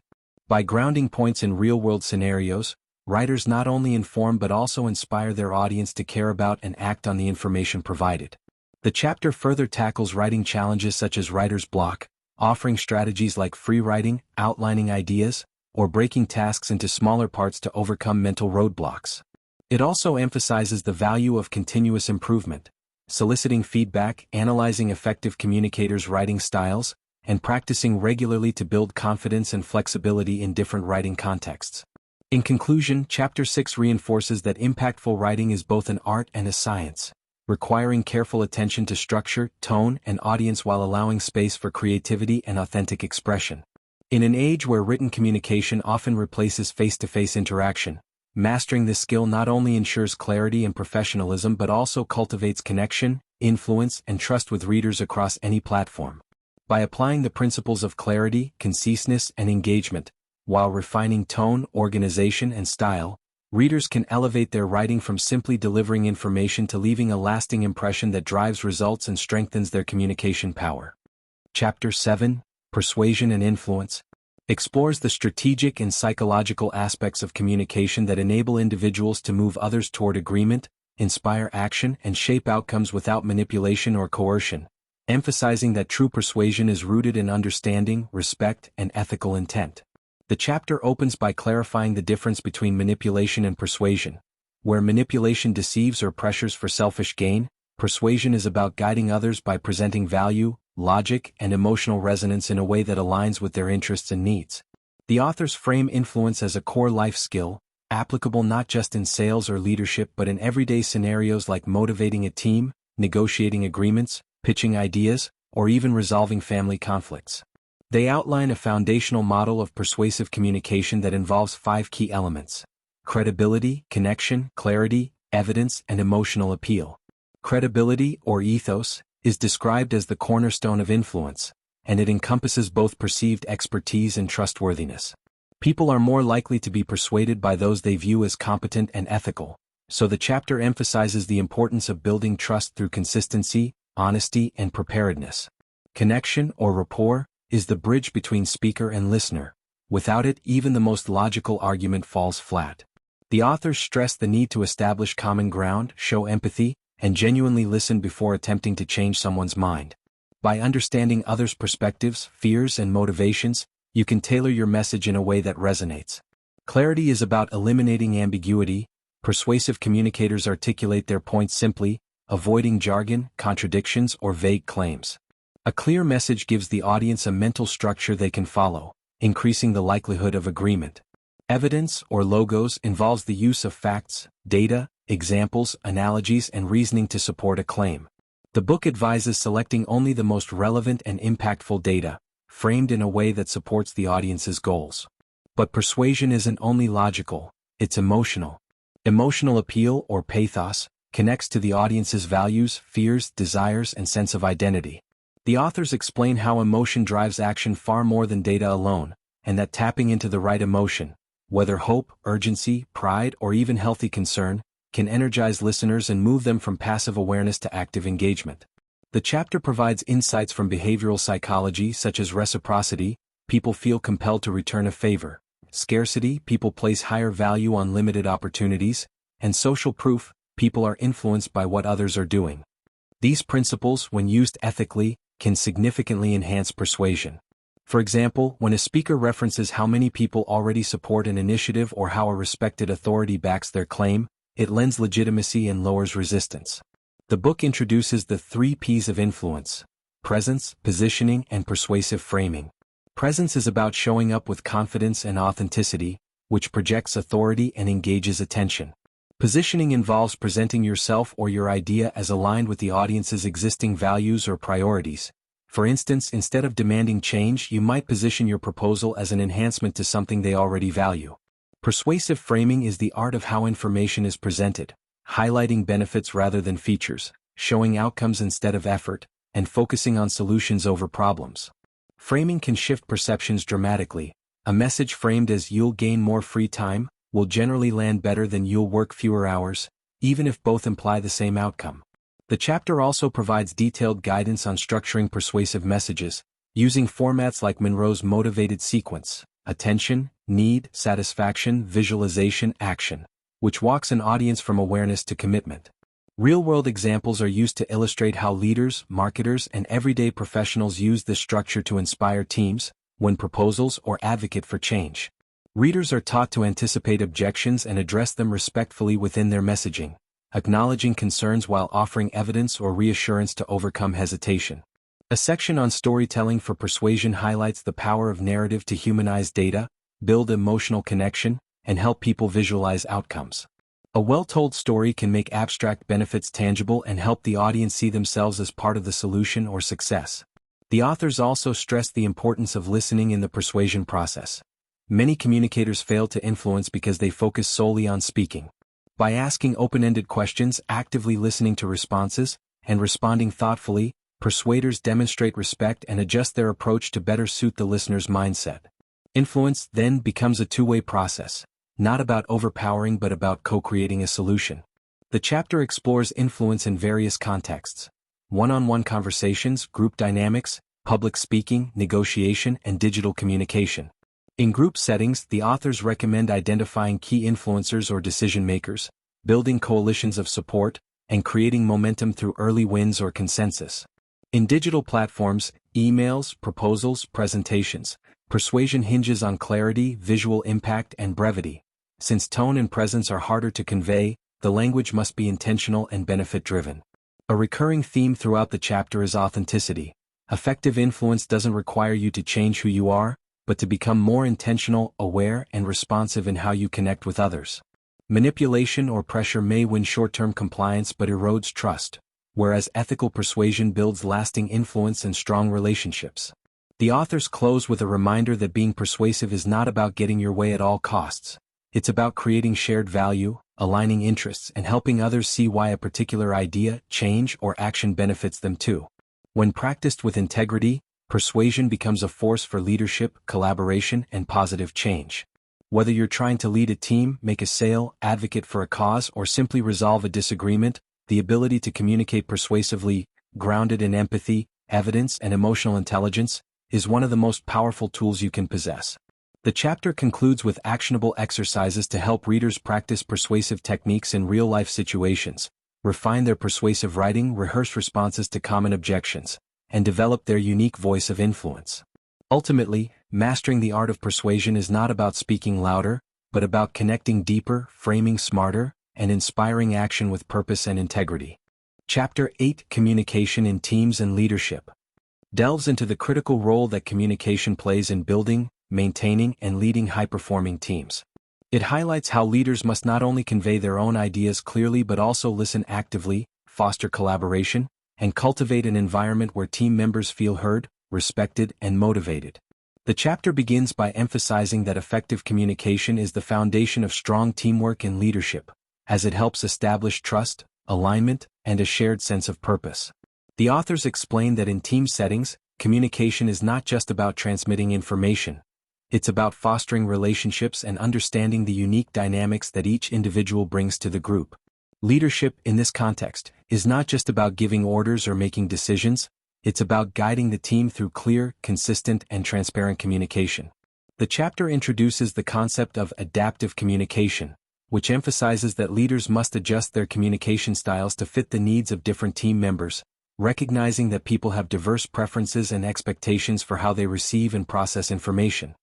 By grounding points in real-world scenarios, writers not only inform but also inspire their audience to care about and act on the information provided. The chapter further tackles writing challenges such as writer's block, offering strategies like free writing, outlining ideas, or breaking tasks into smaller parts to overcome mental roadblocks. It also emphasizes the value of continuous improvement, soliciting feedback, analyzing effective communicators' writing styles, and practicing regularly to build confidence and flexibility in different writing contexts. In conclusion, Chapter 6 reinforces that impactful writing is both an art and a science, requiring careful attention to structure, tone, and audience while allowing space for creativity and authentic expression. In an age where written communication often replaces face-to-face interaction, mastering this skill not only ensures clarity and professionalism but also cultivates connection, influence, and trust with readers across any platform. By applying the principles of clarity, conciseness, and engagement, while refining tone, organization, and style, readers can elevate their writing from simply delivering information to leaving a lasting impression that drives results and strengthens their communication power. Chapter 7, Persuasion and Influence, explores the strategic and psychological aspects of communication that enable individuals to move others toward agreement, inspire action, and shape outcomes without manipulation or coercion, emphasizing that true persuasion is rooted in understanding, respect, and ethical intent. The chapter opens by clarifying the difference between manipulation and persuasion. Where manipulation deceives or pressures for selfish gain, persuasion is about guiding others by presenting value, logic, and emotional resonance in a way that aligns with their interests and needs. The authors frame influence as a core life skill, applicable not just in sales or leadership but in everyday scenarios like motivating a team, negotiating agreements, pitching ideas, or even resolving family conflicts. They outline a foundational model of persuasive communication that involves 5 key elements: credibility, connection, clarity, evidence, and emotional appeal. Credibility, or ethos, is described as the cornerstone of influence, and it encompasses both perceived expertise and trustworthiness. People are more likely to be persuaded by those they view as competent and ethical, so the chapter emphasizes the importance of building trust through consistency, honesty, and preparedness. Connection, or rapport, is the bridge between speaker and listener. Without it, even the most logical argument falls flat. The authors stress the need to establish common ground, show empathy, and genuinely listen before attempting to change someone's mind. By understanding others' perspectives, fears, and motivations, you can tailor your message in a way that resonates. Clarity is about eliminating ambiguity. Persuasive communicators articulate their points simply, avoiding jargon, contradictions, or vague claims. A clear message gives the audience a mental structure they can follow, increasing the likelihood of agreement. Evidence, or logos, involves the use of facts, data, examples, analogies, and reasoning to support a claim. The book advises selecting only the most relevant and impactful data, framed in a way that supports the audience's goals. But persuasion isn't only logical, it's emotional. Emotional appeal, or pathos, connects to the audience's values, fears, desires, and sense of identity. The authors explain how emotion drives action far more than data alone, and that tapping into the right emotion, whether hope, urgency, pride, or even healthy concern, can energize listeners and move them from passive awareness to active engagement. The chapter provides insights from behavioral psychology such as reciprocity, people feel compelled to return a favor; scarcity, people place higher value on limited opportunities; and social proof, people are influenced by what others are doing. These principles, when used ethically, can significantly enhance persuasion. For example, when a speaker references how many people already support an initiative or how a respected authority backs their claim, it lends legitimacy and lowers resistance. The book introduces the 3 P's of influence: presence, positioning, and persuasive framing. Presence is about showing up with confidence and authenticity, which projects authority and engages attention. Positioning involves presenting yourself or your idea as aligned with the audience's existing values or priorities. For instance, instead of demanding change, you might position your proposal as an enhancement to something they already value. Persuasive framing is the art of how information is presented, highlighting benefits rather than features, showing outcomes instead of effort, and focusing on solutions over problems. Framing can shift perceptions dramatically. A message framed as "you'll gain more free time" will generally land better than "you'll work fewer hours," even if both imply the same outcome. The chapter also provides detailed guidance on structuring persuasive messages, using formats like Monroe's motivated sequence: attention, need, satisfaction, visualization, action, which walks an audience from awareness to commitment. Real-world examples are used to illustrate how leaders, marketers, and everyday professionals use this structure to inspire teams, win proposals, or advocate for change. Readers are taught to anticipate objections and address them respectfully within their messaging, acknowledging concerns while offering evidence or reassurance to overcome hesitation. A section on storytelling for persuasion highlights the power of narrative to humanize data, build emotional connection, and help people visualize outcomes. A well-told story can make abstract benefits tangible and help the audience see themselves as part of the solution or success. The authors also stress the importance of listening in the persuasion process. Many communicators fail to influence because they focus solely on speaking. By asking open-ended questions, actively listening to responses, and responding thoughtfully, persuaders demonstrate respect and adjust their approach to better suit the listener's mindset. Influence, then, becomes a two-way process, not about overpowering but about co-creating a solution. The chapter explores influence in various contexts: one-on-one conversations, group dynamics, public speaking, negotiation, and digital communication. In group settings, the authors recommend identifying key influencers or decision-makers, building coalitions of support, and creating momentum through early wins or consensus. In digital platforms, emails, proposals, presentations, persuasion hinges on clarity, visual impact, and brevity. Since tone and presence are harder to convey, the language must be intentional and benefit-driven. A recurring theme throughout the chapter is authenticity. Effective influence doesn't require you to change who you are, but to become more intentional, aware, and responsive in how you connect with others. Manipulation or pressure may win short-term compliance but erodes trust, whereas ethical persuasion builds lasting influence and strong relationships. The authors close with a reminder that being persuasive is not about getting your way at all costs. It's about creating shared value, aligning interests, and helping others see why a particular idea, change, or action benefits them too. When practiced with integrity, persuasion becomes a force for leadership, collaboration, and positive change. Whether you're trying to lead a team, make a sale, advocate for a cause, or simply resolve a disagreement, the ability to communicate persuasively, grounded in empathy, evidence, and emotional intelligence, is one of the most powerful tools you can possess. The chapter concludes with actionable exercises to help readers practice persuasive techniques in real-life situations, refine their persuasive writing, rehearse responses to common objections, and develop their unique voice of influence. Ultimately, mastering the art of persuasion is not about speaking louder, but about connecting deeper, framing smarter, and inspiring action with purpose and integrity. Chapter 8: Communication in Teams and Leadership delves into the critical role that communication plays in building, maintaining, and leading high-performing teams. It highlights how leaders must not only convey their own ideas clearly but also listen actively, foster collaboration, and cultivate an environment where team members feel heard, respected, and motivated. The chapter begins by emphasizing that effective communication is the foundation of strong teamwork and leadership, as it helps establish trust, alignment, and a shared sense of purpose. The authors explain that in team settings, communication is not just about transmitting information. It's about fostering relationships and understanding the unique dynamics that each individual brings to the group. Leadership, in this context, is not just about giving orders or making decisions, it's about guiding the team through clear, consistent, and transparent communication. The chapter introduces the concept of adaptive communication, which emphasizes that leaders must adjust their communication styles to fit the needs of different team members, recognizing that people have diverse preferences and expectations for how they receive and process information.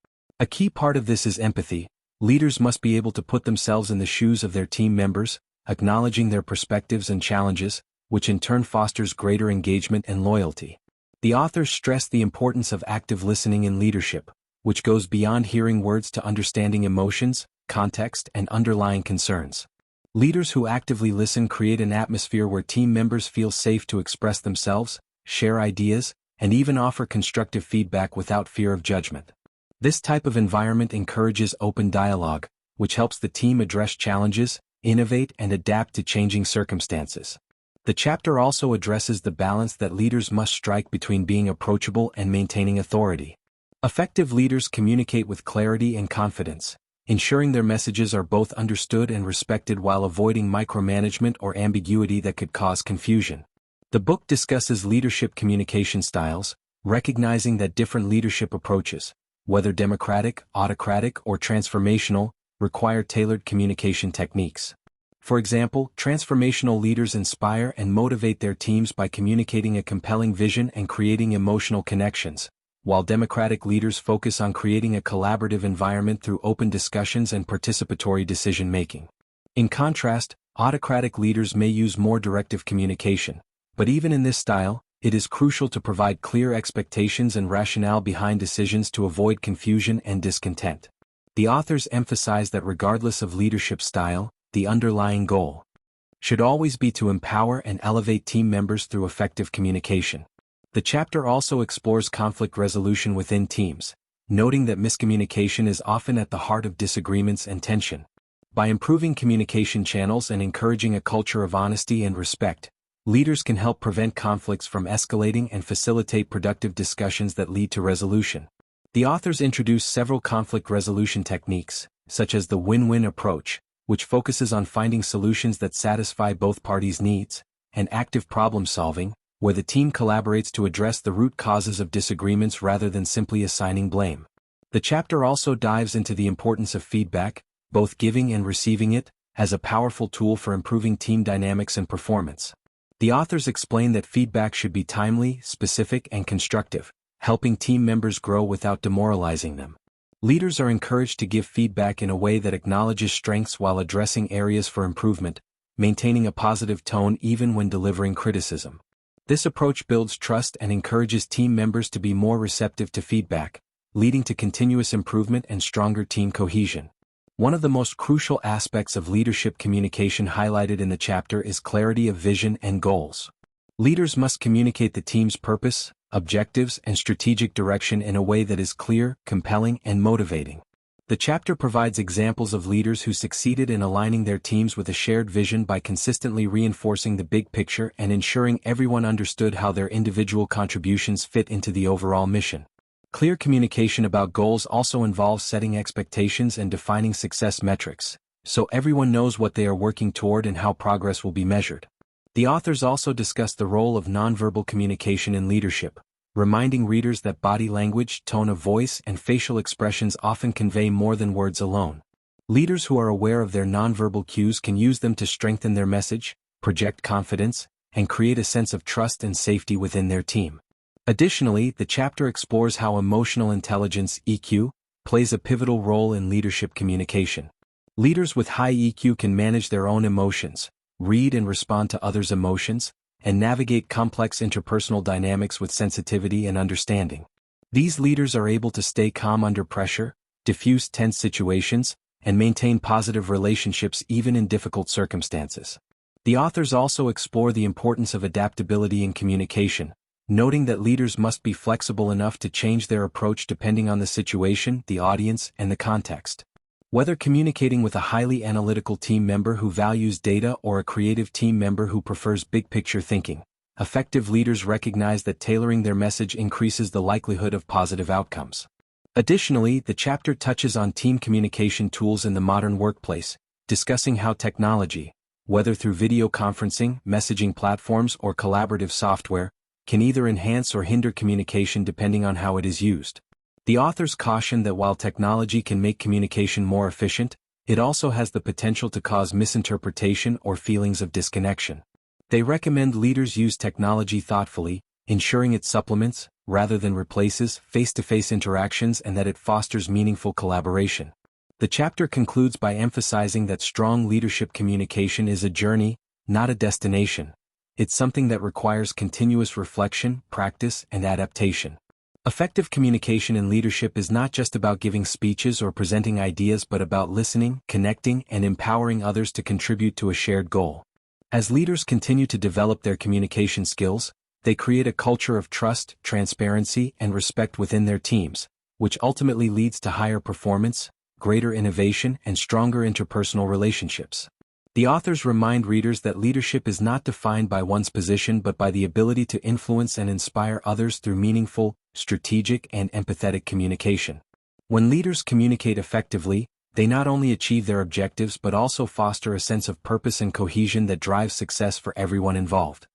A key part of this is empathy. Leaders must be able to put themselves in the shoes of their team members, acknowledging their perspectives and challenges, which in turn fosters greater engagement and loyalty. The authors stress the importance of active listening in leadership, which goes beyond hearing words to understanding emotions, context, and underlying concerns. Leaders who actively listen create an atmosphere where team members feel safe to express themselves, share ideas, and even offer constructive feedback without fear of judgment. This type of environment encourages open dialogue, which helps the team address challenges, innovate, and adapt to changing circumstances. The chapter also addresses the balance that leaders must strike between being approachable and maintaining authority. Effective leaders communicate with clarity and confidence, ensuring their messages are both understood and respected while avoiding micromanagement or ambiguity that could cause confusion. The book discusses leadership communication styles, recognizing that different leadership approaches, whether democratic, autocratic, or transformational, require tailored communication techniques. For example, transformational leaders inspire and motivate their teams by communicating a compelling vision and creating emotional connections, while democratic leaders focus on creating a collaborative environment through open discussions and participatory decision-making. In contrast, autocratic leaders may use more directive communication, but even in this style, it is crucial to provide clear expectations and rationale behind decisions to avoid confusion and discontent. The authors emphasize that regardless of leadership style, the underlying goal should always be to empower and elevate team members through effective communication. The chapter also explores conflict resolution within teams, noting that miscommunication is often at the heart of disagreements and tension. By improving communication channels and encouraging a culture of honesty and respect, leaders can help prevent conflicts from escalating and facilitate productive discussions that lead to resolution. The authors introduce several conflict resolution techniques, such as the win-win approach, which focuses on finding solutions that satisfy both parties' needs, and active problem-solving, where the team collaborates to address the root causes of disagreements rather than simply assigning blame. The chapter also dives into the importance of feedback, both giving and receiving it, as a powerful tool for improving team dynamics and performance. The authors explain that feedback should be timely, specific, and constructive, helping team members grow without demoralizing them. Leaders are encouraged to give feedback in a way that acknowledges strengths while addressing areas for improvement, maintaining a positive tone even when delivering criticism. This approach builds trust and encourages team members to be more receptive to feedback, leading to continuous improvement and stronger team cohesion. One of the most crucial aspects of leadership communication highlighted in the chapter is clarity of vision and goals. Leaders must communicate the team's purpose, objectives, and strategic direction in a way that is clear, compelling, and motivating. The chapter provides examples of leaders who succeeded in aligning their teams with a shared vision by consistently reinforcing the big picture and ensuring everyone understood how their individual contributions fit into the overall mission. Clear communication about goals also involves setting expectations and defining success metrics, so everyone knows what they are working toward and how progress will be measured. The authors also discuss the role of nonverbal communication in leadership, reminding readers that body language, tone of voice, and facial expressions often convey more than words alone. Leaders who are aware of their nonverbal cues can use them to strengthen their message, project confidence, and create a sense of trust and safety within their team. Additionally, the chapter explores how emotional intelligence, EQ, plays a pivotal role in leadership communication. Leaders with high EQ can manage their own emotions, read and respond to others' emotions, and navigate complex interpersonal dynamics with sensitivity and understanding. These leaders are able to stay calm under pressure, diffuse tense situations, and maintain positive relationships even in difficult circumstances. The authors also explore the importance of adaptability in communication, noting that leaders must be flexible enough to change their approach depending on the situation, the audience, and the context. Whether communicating with a highly analytical team member who values data or a creative team member who prefers big-picture thinking, effective leaders recognize that tailoring their message increases the likelihood of positive outcomes. Additionally, the chapter touches on team communication tools in the modern workplace, discussing how technology, whether through video conferencing, messaging platforms, or collaborative software, can either enhance or hinder communication depending on how it is used. The authors caution that while technology can make communication more efficient, it also has the potential to cause misinterpretation or feelings of disconnection. They recommend leaders use technology thoughtfully, ensuring it supplements, rather than replaces, face-to-face interactions and that it fosters meaningful collaboration. The chapter concludes by emphasizing that strong leadership communication is a journey, not a destination. It's something that requires continuous reflection, practice, and adaptation. Effective communication in leadership is not just about giving speeches or presenting ideas but about listening, connecting, and empowering others to contribute to a shared goal. As leaders continue to develop their communication skills, they create a culture of trust, transparency, and respect within their teams, which ultimately leads to higher performance, greater innovation, and stronger interpersonal relationships. The authors remind readers that leadership is not defined by one's position but by the ability to influence and inspire others through meaningful, strategic, and empathetic communication. When leaders communicate effectively, they not only achieve their objectives but also foster a sense of purpose and cohesion that drives success for everyone involved.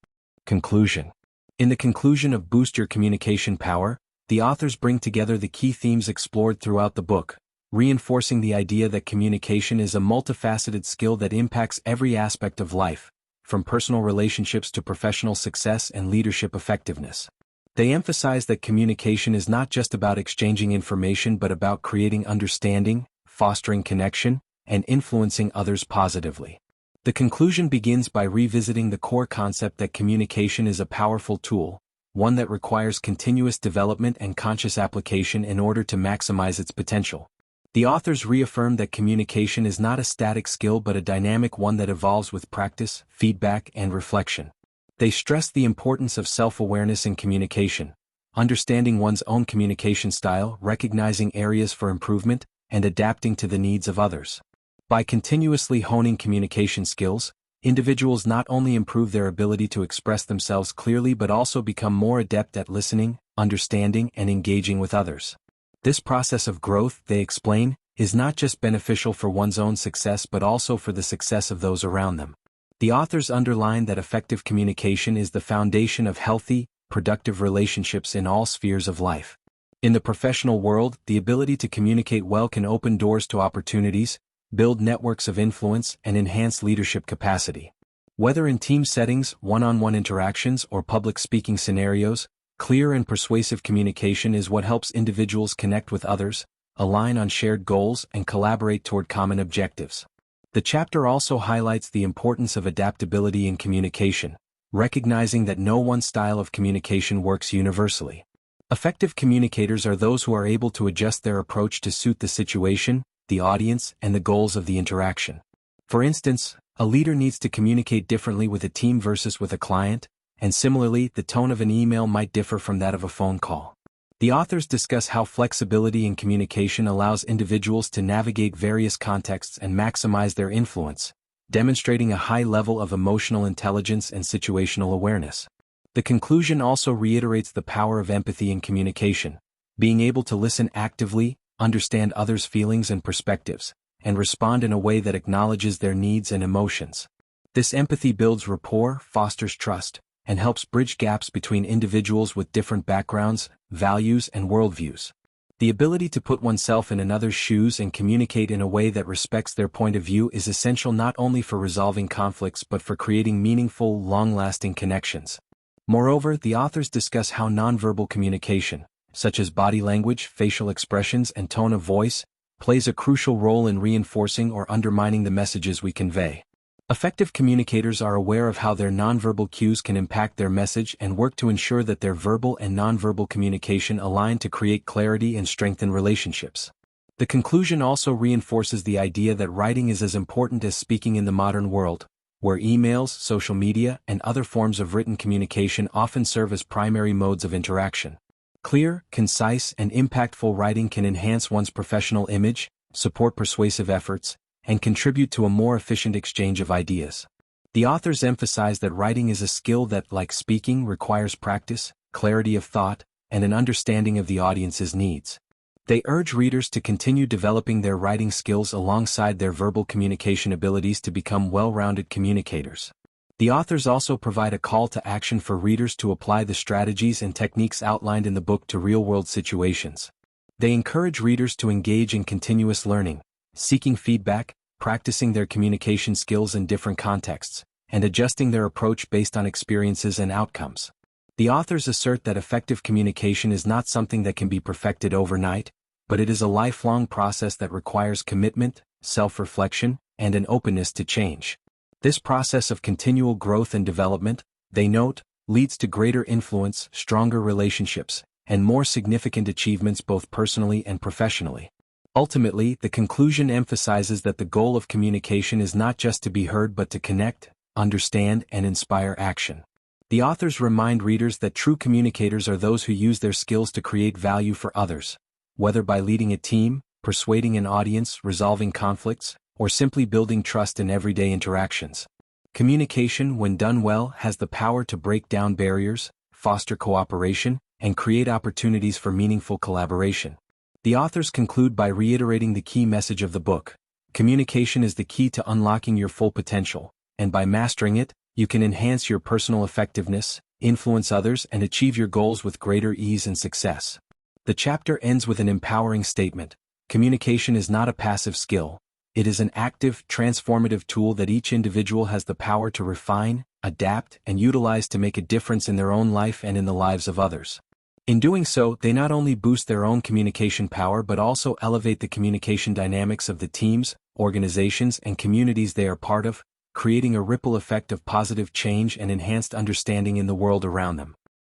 Conclusion. In the conclusion of Boost Your Communication Power, the authors bring together the key themes explored throughout the book, reinforcing the idea that communication is a multifaceted skill that impacts every aspect of life, from personal relationships to professional success and leadership effectiveness. They emphasize that communication is not just about exchanging information but about creating understanding, fostering connection, and influencing others positively. The conclusion begins by revisiting the core concept that communication is a powerful tool, one that requires continuous development and conscious application in order to maximize its potential. The authors reaffirm that communication is not a static skill but a dynamic one that evolves with practice, feedback, and reflection. They stress the importance of self-awareness in communication, understanding one's own communication style, recognizing areas for improvement, and adapting to the needs of others. By continuously honing communication skills, individuals not only improve their ability to express themselves clearly but also become more adept at listening, understanding, and engaging with others. This process of growth, they explain, is not just beneficial for one's own success but also for the success of those around them. The authors underline that effective communication is the foundation of healthy, productive relationships in all spheres of life. In the professional world, the ability to communicate well can open doors to opportunities, build networks of influence, and enhance leadership capacity. Whether in team settings, one-on-one interactions, or public speaking scenarios, clear and persuasive communication is what helps individuals connect with others, align on shared goals, and collaborate toward common objectives. The chapter also highlights the importance of adaptability in communication, recognizing that no one style of communication works universally. Effective communicators are those who are able to adjust their approach to suit the situation, the audience, and the goals of the interaction. For instance, a leader needs to communicate differently with a team versus with a client, and similarly, the tone of an email might differ from that of a phone call. The authors discuss how flexibility in communication allows individuals to navigate various contexts and maximize their influence, demonstrating a high level of emotional intelligence and situational awareness. The conclusion also reiterates the power of empathy in communication, being able to listen actively, understand others' feelings and perspectives, and respond in a way that acknowledges their needs and emotions. This empathy builds rapport, fosters trust, and helps bridge gaps between individuals with different backgrounds, values, and worldviews. The ability to put oneself in another's shoes and communicate in a way that respects their point of view is essential not only for resolving conflicts but for creating meaningful, long-lasting connections. Moreover, the authors discuss how nonverbal communication, such as body language, facial expressions, and tone of voice, plays a crucial role in reinforcing or undermining the messages we convey. Effective communicators are aware of how their nonverbal cues can impact their message and work to ensure that their verbal and nonverbal communication align to create clarity and strengthen relationships. The conclusion also reinforces the idea that writing is as important as speaking in the modern world, where emails, social media, and other forms of written communication often serve as primary modes of interaction. Clear, concise, and impactful writing can enhance one's professional image, support persuasive efforts, and contribute to a more efficient exchange of ideas. The authors emphasize that writing is a skill that, like speaking, requires practice, clarity of thought, and an understanding of the audience's needs. They urge readers to continue developing their writing skills alongside their verbal communication abilities to become well-rounded communicators. The authors also provide a call to action for readers to apply the strategies and techniques outlined in the book to real-world situations. They encourage readers to engage in continuous learning, seeking feedback, practicing their communication skills in different contexts, and adjusting their approach based on experiences and outcomes. The authors assert that effective communication is not something that can be perfected overnight, but it is a lifelong process that requires commitment, self-reflection, and an openness to change. This process of continual growth and development, they note, leads to greater influence, stronger relationships, and more significant achievements both personally and professionally. Ultimately, the conclusion emphasizes that the goal of communication is not just to be heard but to connect, understand, and inspire action. The authors remind readers that true communicators are those who use their skills to create value for others, whether by leading a team, persuading an audience, resolving conflicts, or simply building trust in everyday interactions. Communication, when done well, has the power to break down barriers, foster cooperation, and create opportunities for meaningful collaboration. The authors conclude by reiterating the key message of the book: communication is the key to unlocking your full potential, and by mastering it, you can enhance your personal effectiveness, influence others, and achieve your goals with greater ease and success. The chapter ends with an empowering statement: communication is not a passive skill. It is an active, transformative tool that each individual has the power to refine, adapt, and utilize to make a difference in their own life and in the lives of others. In doing so, they not only boost their own communication power but also elevate the communication dynamics of the teams, organizations, and communities they are part of, creating a ripple effect of positive change and enhanced understanding in the world around them.